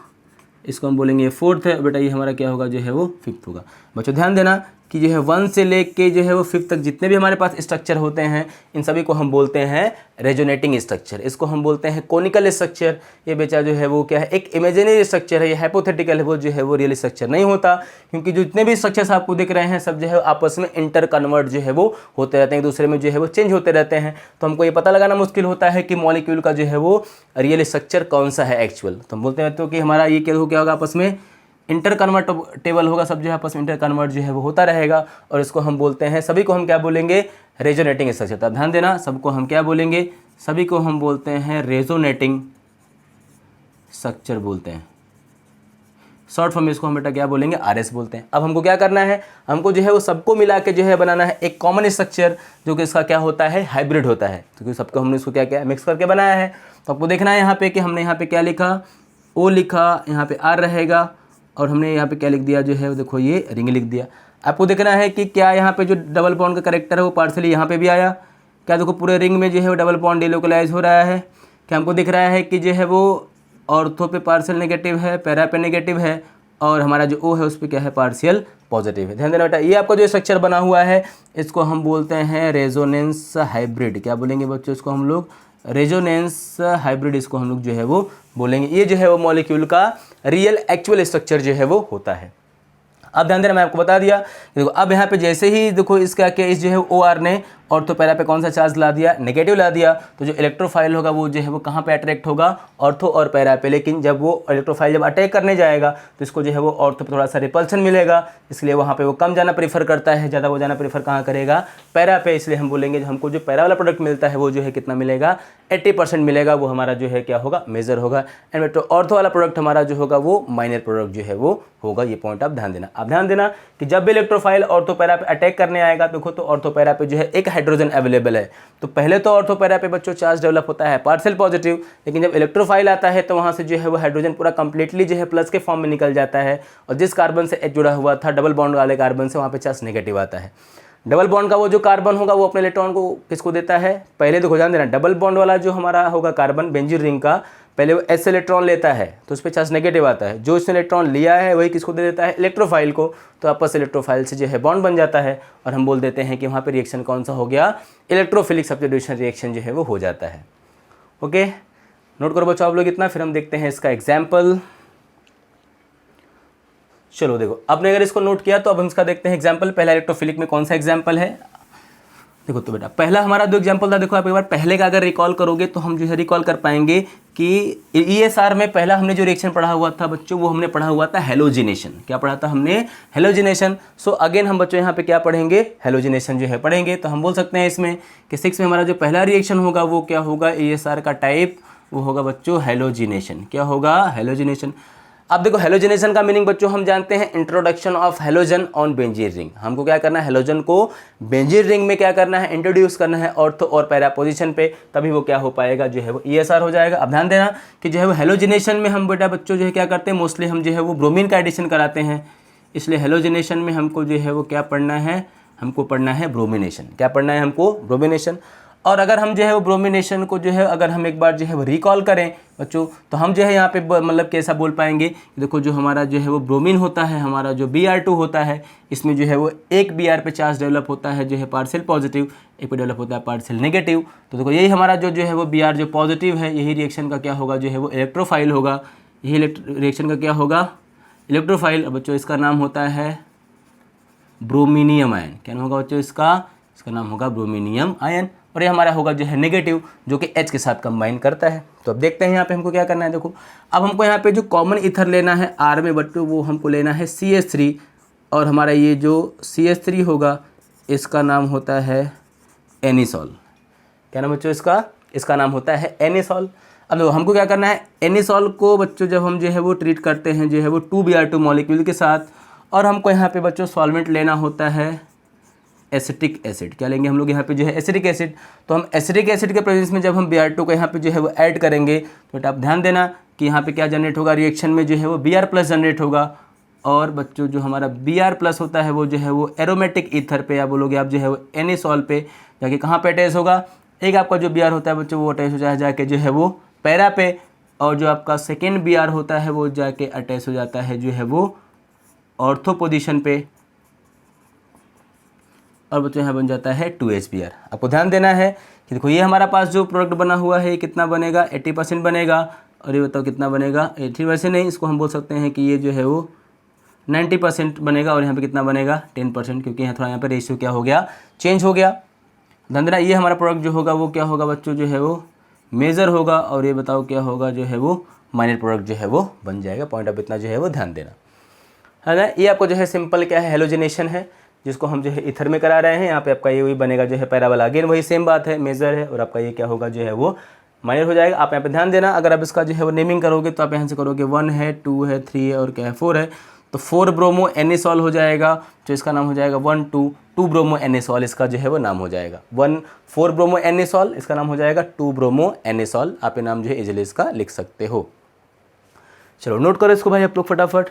इसको हम बोलेंगे ये फोर्थ है, बेटा ये हमारा क्या होगा, जो है वो फिफ्थ होगा। बच्चों ध्यान देना कि जो है 1 से लेके जो है वो 5 तक जितने भी हमारे पास स्ट्रक्चर होते हैं इन सभी को हम बोलते हैं रेजोनेटिंग स्ट्रक्चर, इसको हम बोलते हैं कोनिकल स्ट्रक्चर। ये बेचा जो है वो क्या है, एक इमेजिनरी स्ट्रक्चर है, ये हाइपोथेटिकल है, वो जो है वो रियल स्ट्रक्चर नहीं होता, क्योंकि जो जितने भी स्ट्रक्चर्स आपको दिख रहे हैं सब जो है आपस में इंटर कन्वर्ट जो है वो होते रहते हैं, एक दूसरे में जो है वो चेंज होते रहते हैं। तो हमको ये पता लगाना मुश्किल होता है कि मॉलिक्यूल का जो है वो रियल स्ट्रक्चर कौन सा है एक्चुअल। तो हम बोलते हैं तो कि हमारा ये क्या होगा, आपस में इंटर कन्वर्टेबल होगा, सब जो है आपस में इंटर कन्वर्ट जो है वो होता रहेगा, और इसको हम बोलते हैं, सभी को हम क्या बोलेंगे, रेजोनेटिंग स्ट्रक्चर। तो ध्यान देना, सबको हम क्या बोलेंगे, सभी को हम बोलते हैं रेजोनेटिंग स्ट्रक्चर बोलते हैं। शॉर्ट फॉर्म में इसको हम बेटा क्या बोलेंगे, आरएस बोलते हैं। अब हमको क्या करना है, हमको जो है वो सबको मिला के जो है बनाना है एक कॉमन स्ट्रक्चर, जो कि इसका क्या होता है, हाइब्रिड होता है, क्योंकि सबको हमने इसको क्या किया, मिक्स करके बनाया है। तो आपको देखना है यहाँ पे कि हमने यहाँ पे क्या लिखा, ओ लिखा, यहाँ पे आर रहेगा, और हमने यहाँ पे क्या लिख दिया, जो है देखो ये रिंग लिख दिया। आपको देखना है कि क्या यहाँ पे जो डबल बॉन्ड का कैरेक्टर है वो पार्सली यहाँ पे भी आया, क्या देखो पूरे रिंग में जो है वो डबल बॉन्ड डिलोकलाइज हो रहा है। क्या हमको दिख रहा है कि जो है वो ऑर्थो पे पार्शियल नेगेटिव है, पैरा पे नेगेटिव है, और हमारा जो ओ है उस पर क्या है, पार्शियल पॉजिटिव है। ध्यान देना बेटा, ये आपका जो स्ट्रक्चर बना हुआ है इसको हम बोलते हैं रेजोनेंस हाइब्रिड। क्या बोलेंगे बच्चों, इसको हम लोग रेजोनेंस हाइब्रिड, इसको हम लोग जो है वो बोलेंगे। ये जो है वो मॉलिक्यूल का रियल एक्चुअल स्ट्रक्चर जो है वो होता है। अब ध्यान देना, मैं आपको बता दिया, देखो अब यहाँ पे जैसे ही देखो इसका क्या, इस जो है ओ आर ने ऑर्थो पैरा पे कौन सा चार्ज ला दिया, नेगेटिव ला दिया, तो जो इलेक्ट्रोफाइल होगा वो जो है वो कहाँ पे अट्रैक्ट होगा, ऑर्थो और पैरा पे। लेकिन जब वो इलेक्ट्रोफाइल जब अटैक करने जाएगा तो इसको जो है वो ऑर्थो पे थोड़ा सा रिपल्सन मिलेगा, इसलिए वहाँ पे वो कम जाना प्रीफर करता है, ज़्यादा वो जाना प्रीफर कहाँ करेगा, पैरा पे। इसलिए हम बोलेंगे हमको जो पैरा वाला प्रोडक्ट मिलता है वो जो है कितना मिलेगा, 80% मिलेगा, वो हमारा जो है क्या होगा, मेजर होगा। एंड बेटा ऑर्थो वाला प्रोडक्ट हमारा जो होगा वो माइनर प्रोडक्ट जो है वो होगा। ये पॉइंट आप ध्यान देना। अब ध्यान देना कि जब भी इलेक्ट्रोफाइल ऑर्थो पैरा पे अटैक करने आएगा, देखो तो ऑर्थो पैरा पे जो है एक हाइड्रोजन अवेलेबल है। तो पहले तो ऑर्थो पैरा पे बच्चों चार्ज डेवलप होता है पार्शियल पॉजिटिव, लेकिन जब इलेक्ट्रोफाइल आता है तो वहां से जो है वो हाइड्रोजन पूरा कंप्लीटली जो है प्लस के फॉर्म में निकल जाता है, और जिस कार्बन से एच जुड़ा हुआ था डबल बॉन्ड वाले कार्बन से, वहां पे चार्ज नेगेटिव आता है। डबल बॉन्ड का वो जो कार्बन होगा वो अपने इलेक्ट्रॉन को किसको देता है, पहले देखो ध्यान देना, डबल बॉन्ड वाला जो हमारा होगा कार्बन बेंजीन रिंग का, पहले वो एस इलेक्ट्रॉन लेता है तो उस पर चार्ज नेगेटिव आता है, जो इसने इलेक्ट्रॉन लिया है वही किसको दे देता है, इलेक्ट्रोफाइल को। तो आपस इलेक्ट्रोफाइल से जो है बॉन्ड बन जाता है, और हम बोल देते हैं कि वहाँ पे रिएक्शन कौन सा हो गया, इलेक्ट्रोफिलिक सब्स्टिट्यूशन रिएक्शन जो है वो हो जाता है। ओके, नोट करो बच्चों आप लोग इतना, फिर हम देखते हैं इसका एग्जाम्पल। चलो देखो, आपने अगर इसको नोट किया तो अब हम इसका देखते हैं एग्जाम्पल। पहला इलेक्ट्रोफिलिक में कौन सा एग्जाम्पल है, देखो तो बेटा पहला हमारा जो एग्जाम्पल था, देखो आप एक बार पहले का अगर रिकॉल करोगे तो हम जो है रिकॉल कर पाएंगे कि ESR में पहला हमने जो रिएक्शन पढ़ा हुआ था बच्चों, वो हमने पढ़ा हुआ था हेलोजिनेशन। क्या पढ़ा था हमने, हेलोजिनेशन। सो अगेन हम बच्चों यहाँ पे क्या पढ़ेंगे, हेलोजिनेशन जो है पढ़ेंगे। तो हम बोल सकते हैं इसमें कि 6 में हमारा जो पहला रिएक्शन होगा वो क्या होगा, ESR का टाइप वो होगा बच्चों हेलोजिनेशन। क्या होगा, हेलोजिनेशन। अब देखो हेलोजिनेशन का मीनिंग बच्चों हम जानते हैं, introduction of halogen on benzene ring. हमको क्या करना है, हेलोजन को बेंजीन रिंग में क्या करना है, इंट्रोड्यूस करना है ऑर्थो और पैरा पोजीशन पे, तभी वो क्या हो पाएगा, जो है वो ESR हो जाएगा। अब ध्यान देना कि जो है वो हेलोजिनेशन में हम बेटा बच्चों जो है क्या करते हैं, मोस्टली हम जो है वो ब्रोमीन का एडिशन कराते हैं, इसलिए हेलोजिनेशन में हमको जो है वो क्या पढ़ना है, हमको पढ़ना है ब्रोमिनेशन। क्या पढ़ना है हमको, ब्रोमिनेशन। और अगर हम जो है वो ब्रोमिनेशन को जो है अगर हम एक बार जो है वो रिकॉल करें बच्चों, तो हम जो है यहाँ पे मतलब कैसा बोल पाएंगे, देखो जो हमारा जो है वो ब्रोमीन होता है, हमारा जो Br2 होता है, इसमें जो है वो एक Br पे चार्ज डेवलप होता है जो है पार्शियल पॉजिटिव, एक पे डेवलप होता है पार्शियल नेगेटिव। तो देखो यही हमारा जो है वो Br जो पॉजिटिव है, यही रिएक्शन का क्या होगा जो है वो इलेक्ट्रोफाइल होगा, यही रिएक्शन का क्या होगा इलेक्ट्रोफाइल। बच्चों इसका नाम होता है ब्रोमीनियम आयन। क्या नाम होगा बच्चों इसका नाम होगा ब्रोमीनियम आयन। और ये हमारा होगा जो है नेगेटिव, जो कि H के साथ कंबाइन करता है। तो अब देखते हैं यहाँ पे हमको क्या करना है। देखो अब हमको यहाँ पे जो कॉमन ईथर लेना है R में बच्चों, वो हमको लेना है CH3, और हमारा ये जो CH3 होगा इसका नाम होता है एनिसॉल। क्या नाम बच्चों इसका नाम होता है एनिसॉल। अब देखो हमको क्या करना है, एनिसॉल को बच्चों जब हम जो है वो ट्रीट करते हैं जो है वो 2Br2 मॉलिक्यूल के साथ, और हमको यहाँ पे बच्चों सॉल्वेंट लेना होता है एसिटिक एसिड। क्या लेंगे हम लोग यहाँ पे जो है एसिटिक एसिड। तो हम एसिटिक एसिड के प्रेजेंस में जब हम Br2 को यहाँ पे जो है वो ऐड करेंगे, तो बेटा आप ध्यान देना कि यहाँ पे क्या जनरेट होगा, रिएक्शन में जो है वो Br+ जनरेट होगा। और बच्चों जो हमारा Br+ होता है वो जो है वो एरोमेटिक ईथर पे, या बोलोगे आप जो है वो एनिसॉल पे जाके कहाँ पे अटैच होगा, एक आपका जो Br होता है बच्चों वो अटैच हो जाके जो है वो पैरा पे, और जो आपका सेकेंड Br होता है वो जाके अटैच हो जाता है जो है वो ऑर्थो पोजीशन पे, और बच्चों यहाँ बन जाता है 2HBr। आपको ध्यान देना है कि देखो ये हमारा पास जो प्रोडक्ट बना हुआ है कितना बनेगा, 80% बनेगा। और ये बताओ कितना बनेगा, 80% नहीं, इसको हम बोल सकते हैं कि ये जो है वो 90% बनेगा। और यहाँ पे कितना बनेगा 10%, क्योंकि यहाँ थोड़ा यहाँ पे रेशियो क्या हो गया, चेंज हो गया। ध्यान देना ये हमारा प्रोडक्ट जो होगा वो क्या होगा बच्चों जो है वो मेजर होगा, और ये बताओ क्या होगा जो है वो माइनर प्रोडक्ट जो है वो बन जाएगा। पॉइंट ऑफ इतना जो है वो ध्यान देना है ना। ये आपको जो है सिंपल क्या है, हेलोजिनेशन है, जिसको हम जो है ईथर में करा रहे हैं। यहाँ पे आपका ये वही बनेगा जो है पैराबोला, अगेन वही सेम बात है, मेजर है, और आपका ये क्या होगा जो है वो माइनर हो जाएगा। आप यहाँ पे ध्यान देना, अगर आप इसका जो है वो नेमिंग करोगे तो आप यहाँ से करोगे 1 है, 2 है, 3 है, और क्या है 4 है, तो 4 ब्रोमो एनिसॉल हो जाएगा, जो इसका नाम हो जाएगा 2 ब्रोमो एनिसॉल, इसका जो है वो नाम हो जाएगा 4 ब्रोमो एनिसॉल, इसका नाम हो जाएगा 2 ब्रोमो एनिसॉल। आप ये नाम जो है इजीली इसका लिख सकते हो। चलो नोट करो इसको भाई आप लोग फटाफट।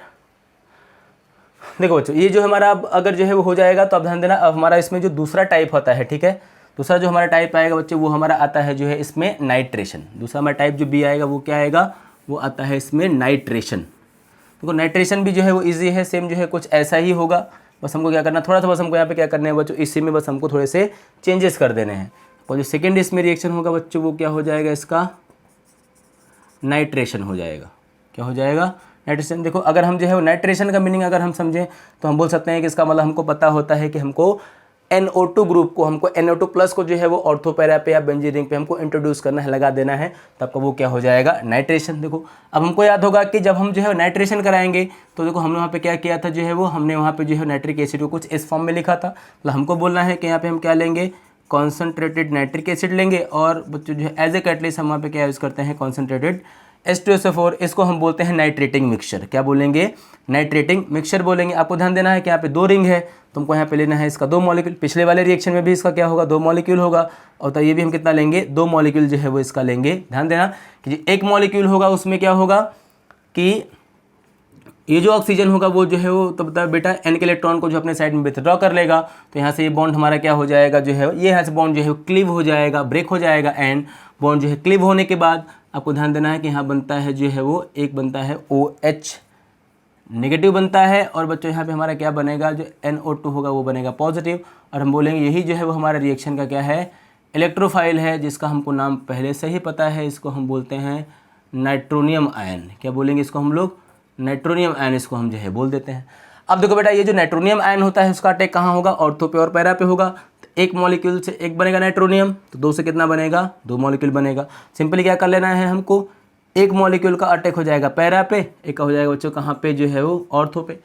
देखो बच्चों ये जो हमारा अगर जो है वो हो जाएगा, तो आप ध्यान देना अब हमारा इसमें जो दूसरा टाइप होता है, ठीक है, दूसरा जो हमारा टाइप आएगा बच्चों वो हमारा आता है जो है इसमें नाइट्रेशन। दूसरा हमारा टाइप जो B आएगा वो क्या आएगा, वो आता है इसमें नाइट्रेशन। देखो नाइट्रेशन भी जो है वो ईजी है, सेम जो है कुछ ऐसा ही होगा, बस हमको क्या करना, थोड़ा सा बस हमको यहाँ पे क्या करना है बच्चों, इसी में बस हमको थोड़े से चेंजेस कर देने हैं। और जो सेकेंड इसमें रिएक्शन होगा बच्चों वो क्या हो जाएगा, इसका नाइट्रेशन हो जाएगा। क्या हो जाएगा, नाइट्रेशन। देखो अगर हम जो है नाइट्रेशन का मीनिंग अगर हम समझें तो हम बोल सकते हैं कि इसका मतलब हमको पता होता है कि हमको NO2 ग्रुप को, हमको NO2+ को जो है वो ऑर्थो पैरा पे या बेंजीन रिंग पे हमको इंट्रोड्यूस करना है, लगा देना है, तो आपका वो क्या हो जाएगा, नाइट्रेशन। देखो अब हमको याद होगा कि जब हम जो है नाइट्रेशन कराएंगे तो देखो हमने वहाँ पे क्या किया था, जो है वो हमने वहाँ पे जो है नाइट्रिक एसिड को कुछ इस फॉर्म में लिखा था। मतलब हमको बोलना है कि यहाँ पे हम क्या लेंगे, कॉन्सनट्रेटेड नाइट्रिक एसिड लेंगे, और बच्चों जो है एज ए कैटलिस्ट हम वहाँ पे क्या यूज़ करते हैं, कॉन्सनट्रेटेड H2SO4। इसको हम बोलते हैं नाइट्रेटिंग मिक्सचर। क्या बोलेंगे, नाइट्रेटिंग मिक्सचर बोलेंगे। आपको ध्यान देना है कि यहाँ पे 2 रिंग है, तुमको यहाँ पे लेना है इसका 2 मॉलिक्यूल। पिछले वाले रिएक्शन में भी इसका क्या होगा, 2 मॉलिक्यूल होगा, और तो ये भी हम कितना लेंगे, 2 मॉलिक्यूल जो है वो इसका लेंगे। ध्यान देना कि एक मॉलिक्यूल होगा उसमें क्या होगा कि ये जो ऑक्सीजन होगा वो जो है वो तो बता बेटा N के इलेक्ट्रॉन को जो अपने साइड में विथड्रॉ कर लेगा, तो यहाँ से ये बॉन्ड हमारा क्या हो जाएगा, जो है ये यहाँ से बॉन्ड जो है क्लीव हो जाएगा, ब्रेक हो जाएगा। एंड बॉन्ड जो है क्लीव होने के बाद आपको ध्यान देना है कि यहाँ बनता है जो है वो एक बनता है OH नेगेटिव बनता है, और बच्चों यहाँ पे हमारा क्या बनेगा, जो NO2 होगा वो बनेगा पॉजिटिव। और हम बोलेंगे यही जो है वो हमारा रिएक्शन का क्या है, इलेक्ट्रोफाइल है, जिसका हमको नाम पहले से ही पता है, इसको हम बोलते हैं नाइट्रोनियम आयन। क्या बोलेंगे इसको हम लोग, नाइट्रोनियम आयन, इसको हम जो है बोल देते हैं। अब देखो बेटा ये जो नाइट्रोनियम आयन होता है उसका अटैक कहाँ होगा, ऑर्थो पे और पैरा पे होगा। तो एक मॉलिक्यूल से एक बनेगा नाइट्रोनियम, तो 2 से कितना बनेगा, 2 मॉलिक्यूल बनेगा। सिंपली क्या कर लेना है हमको, एक मॉलिक्यूल का अटैक हो जाएगा पैरा पे, एक का हो जाएगा बच्चों कहाँ पे, जो है वो ऑर्थो पे।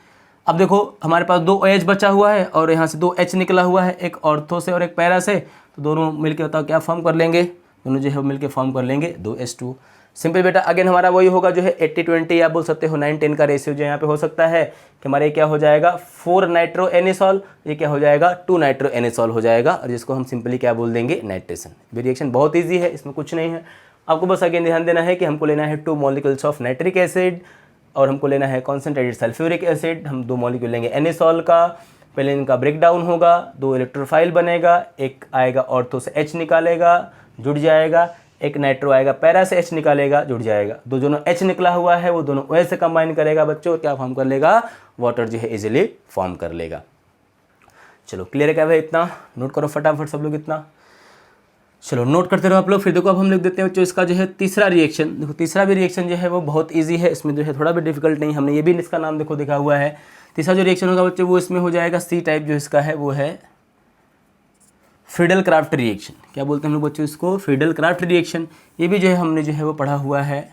अब देखो हमारे पास 2 OH बचा हुआ है और यहाँ से 2 H निकला हुआ है, एक ऑर्थो से और एक पैरा से, तो दोनों मिलके बताओ क्या फॉर्म कर लेंगे, दोनों जो है मिलके फॉर्म कर लेंगे 2H2। सिंपल बेटा अगेन हमारा वही होगा जो है 80-20 या बोल सकते हो 9-10 का रेशियो जो यहाँ पे हो सकता है कि हमारे क्या हो जाएगा 4 नाइट्रो एनिसॉल, ये क्या हो जाएगा 2 नाइट्रो एनिसॉल हो जाएगा, और जिसको हम सिंपली क्या बोल देंगे, नाइट्रेशन। रिएक्शन बहुत ईजी है, इसमें कुछ नहीं है। आपको बस अगेन ध्यान देना है कि हमको लेना है 2 मॉलिक्यूल्स ऑफ नाइट्रिक एसिड, और हमको लेना है कॉन्सेंट्रेटेड सल्फ्यूरिक एसिड, हम 2 मॉलिक्यूल लेंगे एनिसॉल का, पहले इनका ब्रेक डाउन होगा, 2 इलेक्ट्रोफाइल बनेगा, एक आएगा ऑर्थो से H निकालेगा, जुड़ जाएगा, एक नाइट्रो आएगा पैरा से H निकालेगा, जुड़ जाएगा। दोनों H निकला हुआ है वो दोनों OH से कंबाइन करेगा बच्चों, क्या फॉर्म कर लेगा, वाटर जो है इजीली फॉर्म कर लेगा। चलो क्लियर है क्या भाई, इतना नोट करो फटाफट सब लोग इतना। चलो नोट करते रहो आप लोग। फिर देखो अब हम लिख देते हैं बच्चों इसका जो है तीसरा रिएक्शन। देखो तीसरा भी रिएक्शन जो है वो बहुत इजी है, इसमें जो है थोड़ा भी डिफिकल्ट नहीं, हमने ये भी इसका नाम देखो देखा हुआ है। तीसरा जो रिएक्शन होगा बच्चों वो इसमें हो जाएगा सी टाइप, जो इसका है वो है फ्रीडल क्राफ्ट रिएक्शन। क्या बोलते हैं हम लोग बच्चों इसको, फ्रीडल क्राफ्ट रिएक्शन। ये भी जो है हमने जो है वो पढ़ा हुआ है,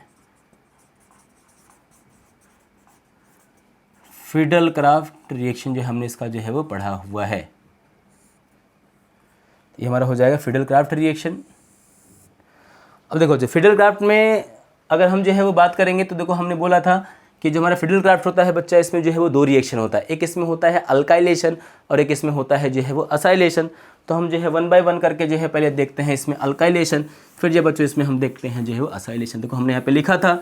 फ्रीडल क्राफ्ट रिएक्शन जो हमने इसका जो है वो पढ़ा हुआ है। ये हमारा हो जाएगा फ्रीडल क्राफ्ट रिएक्शन। अब देखो जो फ्रीडल क्राफ्ट में अगर हम जो है वो बात करेंगे तो देखो हमने बोला था कि जो हमारा फ्रीडल क्राफ्ट होता है बच्चा, इसमें जो है वो 2 रिएक्शन होता है, एक इसमें होता है अल्काइलेशन और एक इसमें होता है जो है वो असाइलेशन। तो हम जो है 1 बाय 1 करके जो है पहले देखते हैं इसमें अल्काइलेशन, फिर जो बच्चों इसमें हम देखते हैं जो है वो असाइलेशन। देखो हमने यहाँ पे लिखा था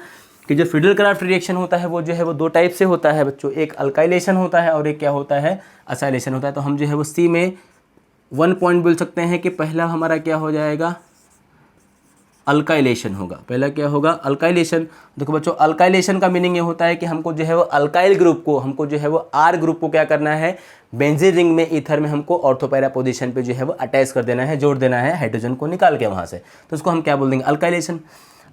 कि जो फ्रीडल क्राफ्ट रिएक्शन होता है वो जो है वो 2 टाइप से होता है बच्चों, एक अल्काइलेशन होता है और एक क्या होता है, असाइलेशन होता है। तो हम जो है वो सी में 1 पॉइंट बोल सकते हैं कि पहला हमारा क्या हो जाएगा, अल्काइलेशन होगा। पहला क्या होगा, अल्काइलेशन। देखो बच्चों अल्काइलेशन का मीनिंग ये होता है कि हमको जो है वो अल्काइल ग्रुप को, हमको जो है वो आर ग्रुप को क्या करना है, बेंजीन रिंग में ईथर में हमको ऑर्थोपैरा पोजीशन पे जो है वो अटैच कर देना है, जोड़ देना है हाइड्रोजन को निकाल के वहाँ से। तो उसको हम क्या बोल देंगे, अल्काइलेशन।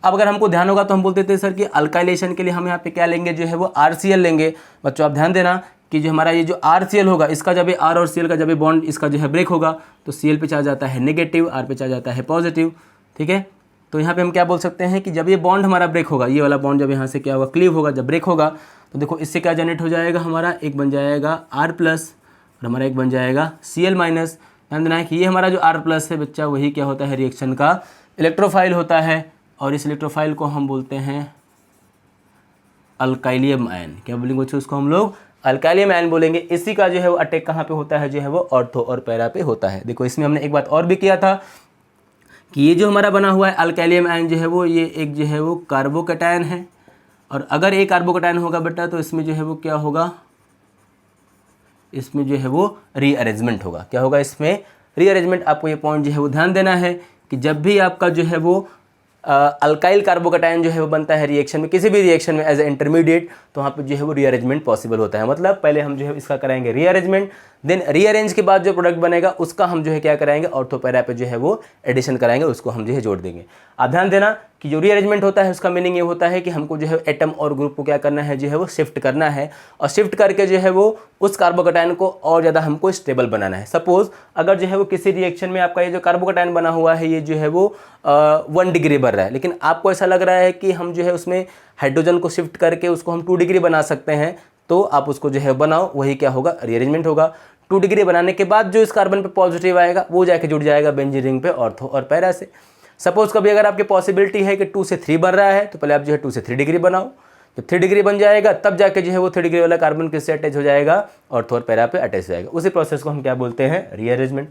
अब अगर हमको ध्यान होगा तो हम बोलते थे सर कि अल्काइलेशन के लिए हम यहाँ पे क्या लेंगे, जो है वो RCl लेंगे। बच्चों आप ध्यान देना कि जो हमारा ये जो RCl होगा, इसका जब ये R और Cl का जब ये बॉन्ड इसका जो है ब्रेक होगा तो Cl पे चला जाता है नेगेटिव, R पे चला जाता है पॉजिटिव, ठीक है। तो यहाँ पे हम क्या बोल सकते हैं कि जब ये बॉन्ड हमारा ब्रेक होगा, ये वाला बॉन्ड जब यहाँ से क्या होगा, क्लीव होगा, जब ब्रेक होगा तो देखो इससे क्या जनरेट हो जाएगा, हमारा एक बन जाएगा R प्लस और हमारा एक बन जाएगा Cl माइनस। ध्यान देना है कि ये हमारा जो R प्लस है बच्चा, वही क्या होता है, रिएक्शन का इलेक्ट्रोफाइल होता है और इस इलेक्ट्रोफाइल को हम बोलते हैं अल्काइलियम आयन। क्या बोलेंगे बच्चों, उसको हम लोग अल्काइलियम आयन बोलेंगे। इसी का जो है वो अटैक कहाँ पे होता है, जो है वो ऑर्थो और पैरा पे होता है। देखो इसमें हमने एक बात और भी किया था कि ये जो हमारा बना हुआ है अल्काइलियम आयन जो है वो, ये एक जो है वो कार्बोकैटायन है और अगर एक कार्बोकैटायन होगा बेटा तो इसमें जो है वो क्या होगा, इसमें जो है वो रीअरेंजमेंट होगा। क्या होगा, इसमें रीअरेंजमेंट। आपको ये पॉइंट जो है वो ध्यान देना है कि जब भी आपका जो है वो अल्काइल कार्बोकैटायन जो है वो बनता है रिएक्शन में, किसी भी रिएक्शन में एज ए इंटरमीडिएट, तो वहाँ पे जो है वो रीअरेंजमेंट पॉसिबल होता है। मतलब पहले हम जो है इसका कराएंगे रीअरेंजमेंट, देन रीअरेंज के बाद जो प्रोडक्ट बनेगा उसका हम जो है क्या कराएंगे, ऑर्थोपैरा पे जो है वो एडिशन कराएंगे, उसको हम जो है जोड़ देंगे। आप ध्यान देना कि जो रीअरेंजमेंट होता है उसका मीनिंग ये होता है कि हमको जो है एटम और ग्रुप को क्या करना है, जो है वो शिफ्ट करना है और शिफ्ट करके जो है वो उस कार्बोकैटायन को और ज़्यादा हमको स्टेबल बनाना है। सपोज अगर जो है वो किसी रिएक्शन में आपका ये जो कार्बोकैटायन बना हुआ है ये जो है वो 1 डिग्री बढ़ रहा है, लेकिन आपको ऐसा लग रहा है कि हम जो है उसमें हाइड्रोजन को शिफ्ट करके उसको हम 2 डिग्री बना सकते हैं, तो आप उसको जो है बनाओ, वही क्या होगा, रीअरेंजमेंट होगा। 2 डिग्री बनाने के बाद जो इस कार्बन पे पॉजिटिव आएगा वो जाके जुड़ जाएगा बेंजीन रिंग पे ऑर्थो और पैरा से। सपोज कभी अगर आपकी पॉसिबिलिटी है कि 2 से 3 बन रहा है तो पहले आप जो है 2 से 3 डिग्री बनाओ, जब 3 डिग्री बन जाएगा तब जाके जो है वो 3 डिग्री वाला कार्बन किससे अटैच हो जाएगा, ऑर्थो और पैरा पे अटैच हो जाएगा। उसी प्रोसेस को हम क्या बोलते हैं, रीअरेंजमेंट।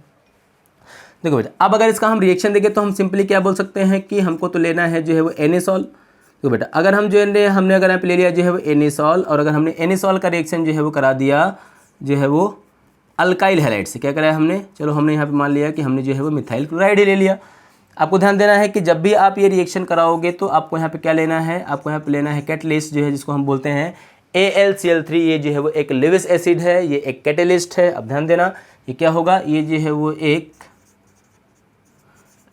देखो बेटा अब अगर इसका हम रिएक्शन देखें तो हम सिंपली क्या बोल सकते हैं कि हमको तो लेना है जो है वो एनिसॉल। तो बेटा अगर हम जो है हमने अगर यहाँ पे ले लिया जो है वो एनिसॉल, और अगर हमने एनिसॉल का रिएक्शन जो है वो करा दिया जो है वो अल्काइल हैलाइड से, क्या कराया हमने, चलो हमने यहाँ पे मान लिया कि हमने जो है वो मिथाइल क्लोराइड ही ले लिया। आपको ध्यान देना है कि जब भी आप ये रिएक्शन कराओगे तो आपको यहाँ पे क्या लेना है, आपको यहाँ पे लेना है कैटलिस्ट जो है जिसको हम बोलते हैं AlCl3। ये जो है वो एक लेविस एसिड है, ये एक कैटलिस्ट है। अब ध्यान देना ये क्या होगा, ये जो है वो एक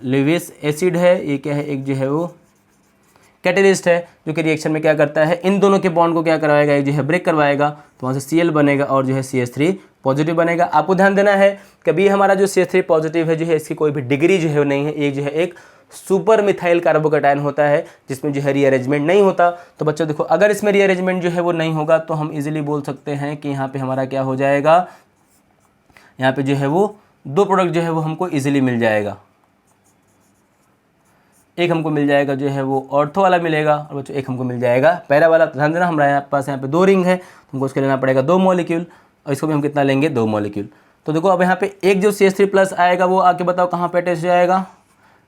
लेविस एसिड है, ये क्या है, एक जो है वो कैटलिस्ट है जो कि रिएक्शन में क्या करता है, इन दोनों के बॉन्ड को क्या करवाएगा, एक जो है ब्रेक करवाएगा, तो वहाँ से Cl बनेगा और जो है CH3 पॉजिटिव बनेगा। आपको ध्यान देना है कभी हमारा जो CH3 पॉजिटिव है जो है इसकी कोई भी डिग्री जो है नहीं है, एक जो है एक सुपर मिथाइल कार्बोकैटायन होता है जिसमें जो है रीअरेंजमेंट नहीं होता। तो बच्चों देखो अगर इसमें रीअरेंजमेंट जो है वो नहीं होगा तो हम इजीली बोल सकते हैं कि यहाँ पे हमारा क्या हो जाएगा, यहाँ पे जो है वो 2 प्रोडक्ट जो है वो हमको इजीली मिल जाएगा। एक हमको मिल जाएगा जो है वो ऑर्थो वाला मिलेगा और बच्चों एक हमको मिल जाएगा पैरा वाला। तो ध्यान देना हमारे पास यहाँ पे 2 रिंग है, हमको उसके लेना पड़ेगा 2 मॉलिक्यूल और इसको भी हम कितना लेंगे, 2 मॉलिक्यूल। तो देखो अब यहाँ पे एक जो CH3 प्लस आएगा वो आके बताओ कहाँ पे अटैच हो जाएगा,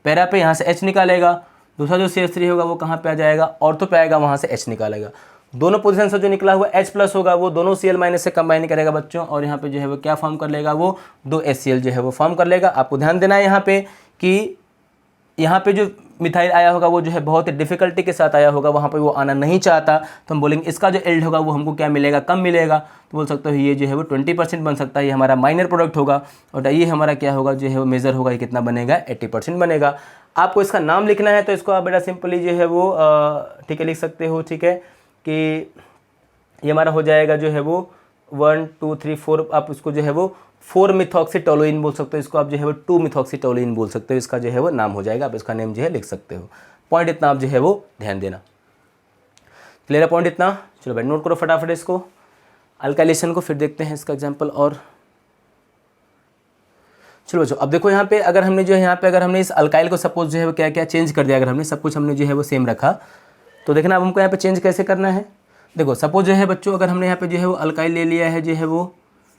पैरा पे, यहाँ से H निकालेगा। दूसरा जो CH3 होगा वो कहाँ पे आ जाएगा, ऑर्थो पे आएगा, वहाँ से H निकालेगा। दोनों पोजीशन से जो निकला हुआ H+ होगा वो दोनों Cl- से कंबाइन करेगा बच्चों, और यहाँ पे जो है वो क्या फॉर्म कर लेगा, वो 2 HCl जो है वो फॉर्म कर लेगा। आपको ध्यान देना है यहाँ पे कि यहाँ पे जो मिथाइल आया होगा वो जो है बहुत ही डिफिकल्टी के साथ आया होगा, वहाँ पे वो आना नहीं चाहता, तो हम बोलेंगे इसका जो एल्ड होगा वो हमको क्या मिलेगा, कम मिलेगा। तो बोल सकते हो ये जो है वो 20% बन सकता है, ये हमारा माइनर प्रोडक्ट होगा। और ये हमारा क्या होगा, जो है वो मेजर होगा, ये कितना बनेगा, 80% बनेगा। आपको इसका नाम लिखना है तो इसको आप बेटा सिंपली जो है वो ठीक है लिख सकते हो, ठीक है, कि ये हमारा हो जाएगा जो है वो 1 2 3 4, आप उसको जो है वो 4-मिथॉक्सीटोलुइन बोल सकते हो, इसको आप जो है वो 2-मिथॉक्सीटोलुइन बोल सकते हो, इसका जो है वो नाम हो जाएगा, आप इसका नेम जो है लिख सकते हो। पॉइंट इतना आप जो है वो ध्यान देना। क्लियर है पॉइंट इतना? चलो भाई नोट करो फटाफट इसको, अल्काइलेशन को, फिर देखते हैं इसका एग्जाम्पल। और चलो बच्चों अब देखो यहाँ पे अगर हमने जो है यहाँ पे अगर हमने इस अल्काइल को सपोज जो है वो क्या क्या चेंज कर दिया, अगर हमने सब कुछ हमने जो है वो सेम रखा, तो देखना अब हमको यहाँ पे चेंज कैसे करना है। देखो सपोज जो है बच्चों अगर हमने यहाँ पे जो है वो अल्काइल ले लिया है जो है वो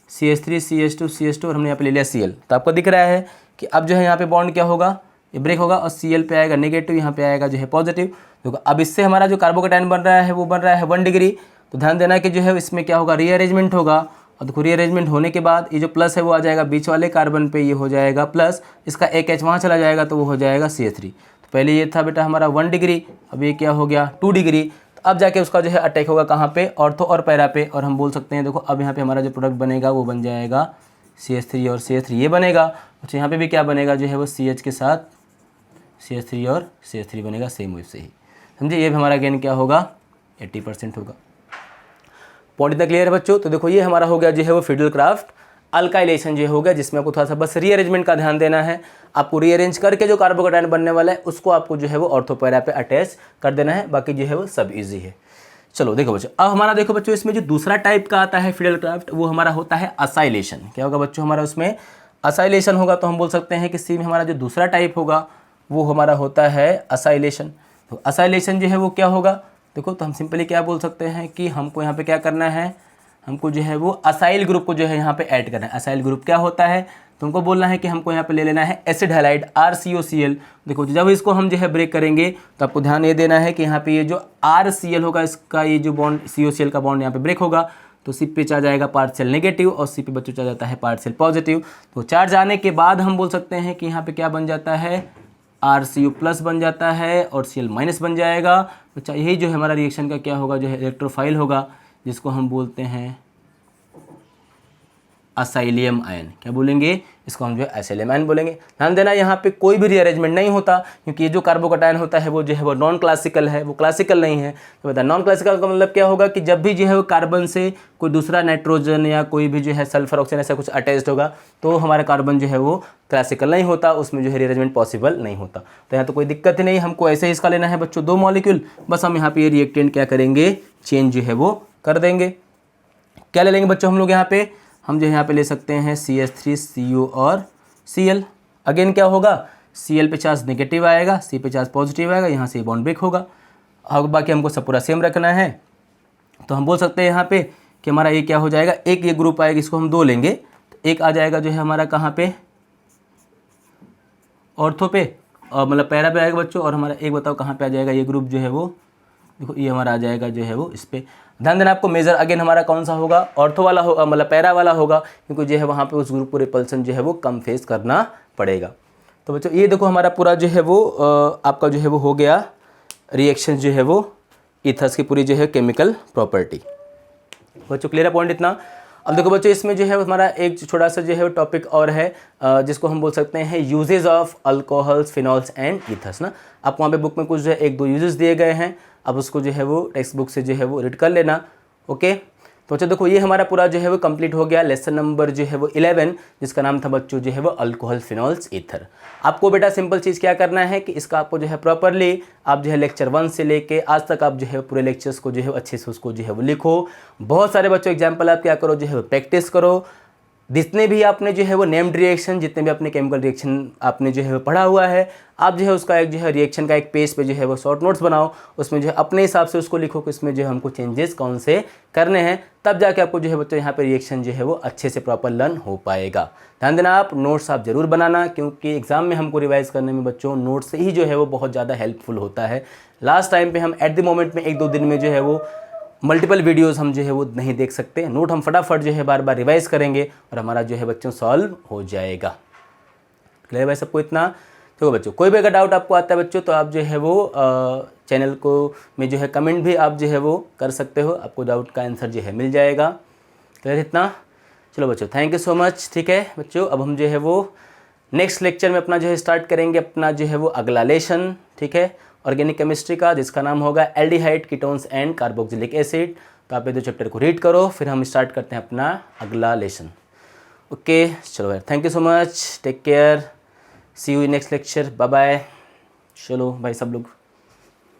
CH3 CH2 CH2 और हमने यहाँ पे ले लिया Cl, तो आपको दिख रहा है कि अब जो है यहाँ पे बॉन्ड क्या होगा, ये ब्रेक होगा और Cl पे आएगा नेगेटिव, यहाँ पे आएगा जो है पॉजिटिव। देखो अब इससे हमारा जो कार्बोकेटाइन बन रहा है वो बन रहा है 1 डिग्री। तो ध्यान देना कि जो है इसमें क्या होगा, रीअरेंजमेंट होगा, और देखो रीअरेंजमेंट होने के बाद ये जो प्लस है वो आ जाएगा बीच वाले कार्बन पे, ये हो जाएगा प्लस, इसका एक H वहाँ चला जाएगा तो वो हो जाएगा CH3। तो पहले ये था बेटा हमारा 1 डिग्री, अब ये क्या हो गया 2 डिग्री। अब जाके उसका जो है अटैक होगा कहाँ पे, ऑर्थो और पैरा पे, और हम बोल सकते हैं देखो अब यहाँ पे हमारा जो प्रोडक्ट बनेगा वो बन जाएगा CH3 और CH3 ये बनेगा। अच्छा यहाँ पे भी क्या बनेगा जो है वो CH के साथ CH3 और CH3 बनेगा सेम वैसे ही, समझे। ये भी हमारा गेन क्या होगा, 80% होगा। पॉइंट इतना क्लियर है बच्चों? तो देखो ये हमारा हो गया जो है वो फिडलक्राफ्ट अल्काइलेशन जो हो गया, जिसमें आपको थोड़ा सा बस रीअरेंजमेंट का ध्यान देना है। आपको रीअरेंज करके जो कार्बोकेटाइन बनने वाला है उसको आपको जो है वो ऑर्थोपैरा पे अटैच कर देना है, बाकी जो है वो सब इजी है। चलो देखो बच्चों अब हमारा देखो बच्चों इसमें जो दूसरा टाइप का आता है फिडलक्राफ्ट, वो हमारा होता है असाइलेशन। क्या होगा बच्चों हमारा उसमें असाइलेशन होगा, तो हम बोल सकते हैं कि सी में हमारा जो दूसरा टाइप होगा वो हमारा होता है असाइलेशन। तो असाइलेशन जो है वो क्या होगा, देखो तो हम सिंपली क्या बोल सकते हैं कि हमको यहाँ पे क्या करना है, हमको जो है वो असाइल ग्रुप को जो है यहाँ पे ऐड करना है। असाइल ग्रुप क्या होता है, तुमको बोलना है कि हमको यहाँ पे ले लेना है एसिड हैलाइड RCOCl। देखो जब इसको हम जो है ब्रेक करेंगे तो आपको ध्यान ये देना है कि यहाँ पे ये जो RCl होगा इसका ये जो बॉन्ड COCl का बॉन्ड यहाँ पे ब्रेक होगा, तो सी पे आ जाएगा पार्शियल नेगेटिव और सी पे बच्चों आ जाता है पार्शियल पॉजिटिव। तो चार्ज आने के बाद हम बोल सकते हैं कि यहाँ पे क्या बन जाता है, RCO+ बन जाता है और Cl- बन जाएगा। तो यही जो है हमारा रिएक्शन का क्या होगा, जो है इलेक्ट्रोफाइल होगा, जिसको हम बोलते हैं असाइलियम आयन। क्या बोलेंगे इसको हम जो है असाइलियम आयन बोलेंगे। ध्यान देना यहाँ पे कोई भी रीअरेंजमेंट नहीं होता, क्योंकि ये जो कार्बोकेटाइन होता है वो जो है वो नॉन क्लासिकल है, वो क्लासिकल नहीं है। तो बता नॉन क्लासिकल का मतलब क्या होगा कि जब भी जो है वो कार्बन से कोई दूसरा नाइट्रोजन या कोई भी जो है सल्फर ऑक्सीजन ऐसा कुछ अटैच्ड होगा तो हमारा कार्बन जो है वो क्लासिकल नहीं होता, उसमें जो है रीअरेंजमेंट पॉसिबल नहीं होता। तो यहाँ तो कोई दिक्कत ही नहीं, हमको ऐसे ही इसका लेना है बच्चों 2 मॉलिक्यूल, बस हम यहाँ पे ये रिएक्टेंट क्या करेंगे, चेंज जो है वो कर देंगे। क्या ले लेंगे बच्चों हम लोग यहाँ पे, हम जो यहाँ पे ले सकते हैं CH3 CO और Cl। अगेन क्या होगा, Cl पे चार्ज नेगेटिव आएगा, C पे चार्ज पॉजिटिव आएगा, यहाँ से बॉन्ड ब्रेक होगा। अब बाकी हमको सब पूरा सेम रखना है, तो हम बोल सकते हैं यहाँ पे कि हमारा ये क्या हो जाएगा, एक ये ग्रुप आएगा, इसको हम 2 लेंगे, तो एक आ जाएगा जो है हमारा कहाँ पे, ऑर्थो पे, और मतलब पैरा पे आएगा बच्चों, और हमारा एक बताओ कहाँ पे आ जाएगा ये ग्रुप जो है वो, देखो ये हमारा आ जाएगा जो है वो इस पे। ध्यान देना आपको मेजर अगेन हमारा कौन सा होगा, ऑर्थो वाला होगा, मतलब पैरा वाला होगा, क्योंकि जो है वहाँ पे उस ग्रुप को रिपल्सन जो है वो कम फेस करना पड़ेगा। तो बच्चों ये देखो हमारा पूरा जो है वो आपका जो है वो हो गया रिएक्शन जो है वो ईथर्स की पूरी जो है केमिकल प्रॉपर्टी। बच्चों क्लियर है पॉइंट इतना? अब देखो बच्चों इसमें जो है हमारा एक छोटा सा जो है टॉपिक और है जिसको हम बोल सकते हैं uses of alcohols, phenols and ethers ना। आपको वहाँ पे बुक में कुछ जो है 1-2 यूजेस दिए गए हैं, अब उसको जो है वो टेक्स्ट बुक से जो है वो रीड कर लेना। ओके तो अच्छा देखो ये हमारा पूरा जो है वो कंप्लीट हो गया लेसन नंबर जो है वो 11, जिसका नाम था बच्चों जो है वो अल्कोहल, फिनॉल्स, ईथर। आपको बेटा सिंपल चीज़ क्या करना है कि इसका आपको जो है प्रॉपरली आप जो है लेक्चर 1 से लेके आज तक आप जो है पूरे लेक्चर्स को जो है अच्छे से उसको जो है वो लिखो। बहुत सारे बच्चों एग्जाम्पल आप क्या करो जो है प्रैक्टिस करो। जितने भी आपने जो है वो नेम्ड रिएक्शन, जितने भी अपने केमिकल रिएक्शन आपने जो है वो पढ़ा हुआ है, आप जो है उसका एक जो है रिएक्शन का एक पेज पे जो है वो शॉर्ट नोट्स बनाओ, उसमें जो है अपने हिसाब से उसको लिखो कि इसमें जो है हमको चेंजेस कौन से करने हैं, तब जाके आपको जो है बच्चों यहाँ पे रिएक्शन जो है वो अच्छे से प्रॉपर लर्न हो पाएगा। ध्यान देना आप नोट्स आप जरूर बनाना, क्योंकि एग्जाम में हमको रिवाइज करने में बच्चों नोट्स से ही जो है वो बहुत ज़्यादा हेल्पफुल होता है। लास्ट टाइम पे हम एट द मोमेंट में 1-2 दिन में जो है वो मल्टीपल वीडियोस हम जो है वो नहीं देख सकते। नोट हम फटाफट जो है बार बार रिवाइज करेंगे और हमारा जो है बच्चों सॉल्व हो जाएगा। क्लियर भाई सबको इतना? देखो बच्चों, कोई भी अगर डाउट आपको आता है बच्चों तो आप जो है वो चैनल को में जो है कमेंट भी आप जो है वो कर सकते हो, आपको डाउट का आंसर जो है मिल जाएगा। क्लियर इतना? चलो बच्चों, थैंक यू सो मच। ठीक है बच्चों, अब हम जो है वो नेक्स्ट लेक्चर में अपना जो है स्टार्ट करेंगे अपना जो है वो अगला लेसन, ठीक है, ऑर्गेनिक केमिस्ट्री का, जिसका नाम होगा aldehyde, ketones and carboxylic acid. तो आप ये 2 चैप्टर को रीड करो, फिर हम स्टार्ट करते हैं अपना अगला लेसन। ओके चलो यार, thank you so much, take care, see you in next lecture, bye bye. चलो भाई सब लोग।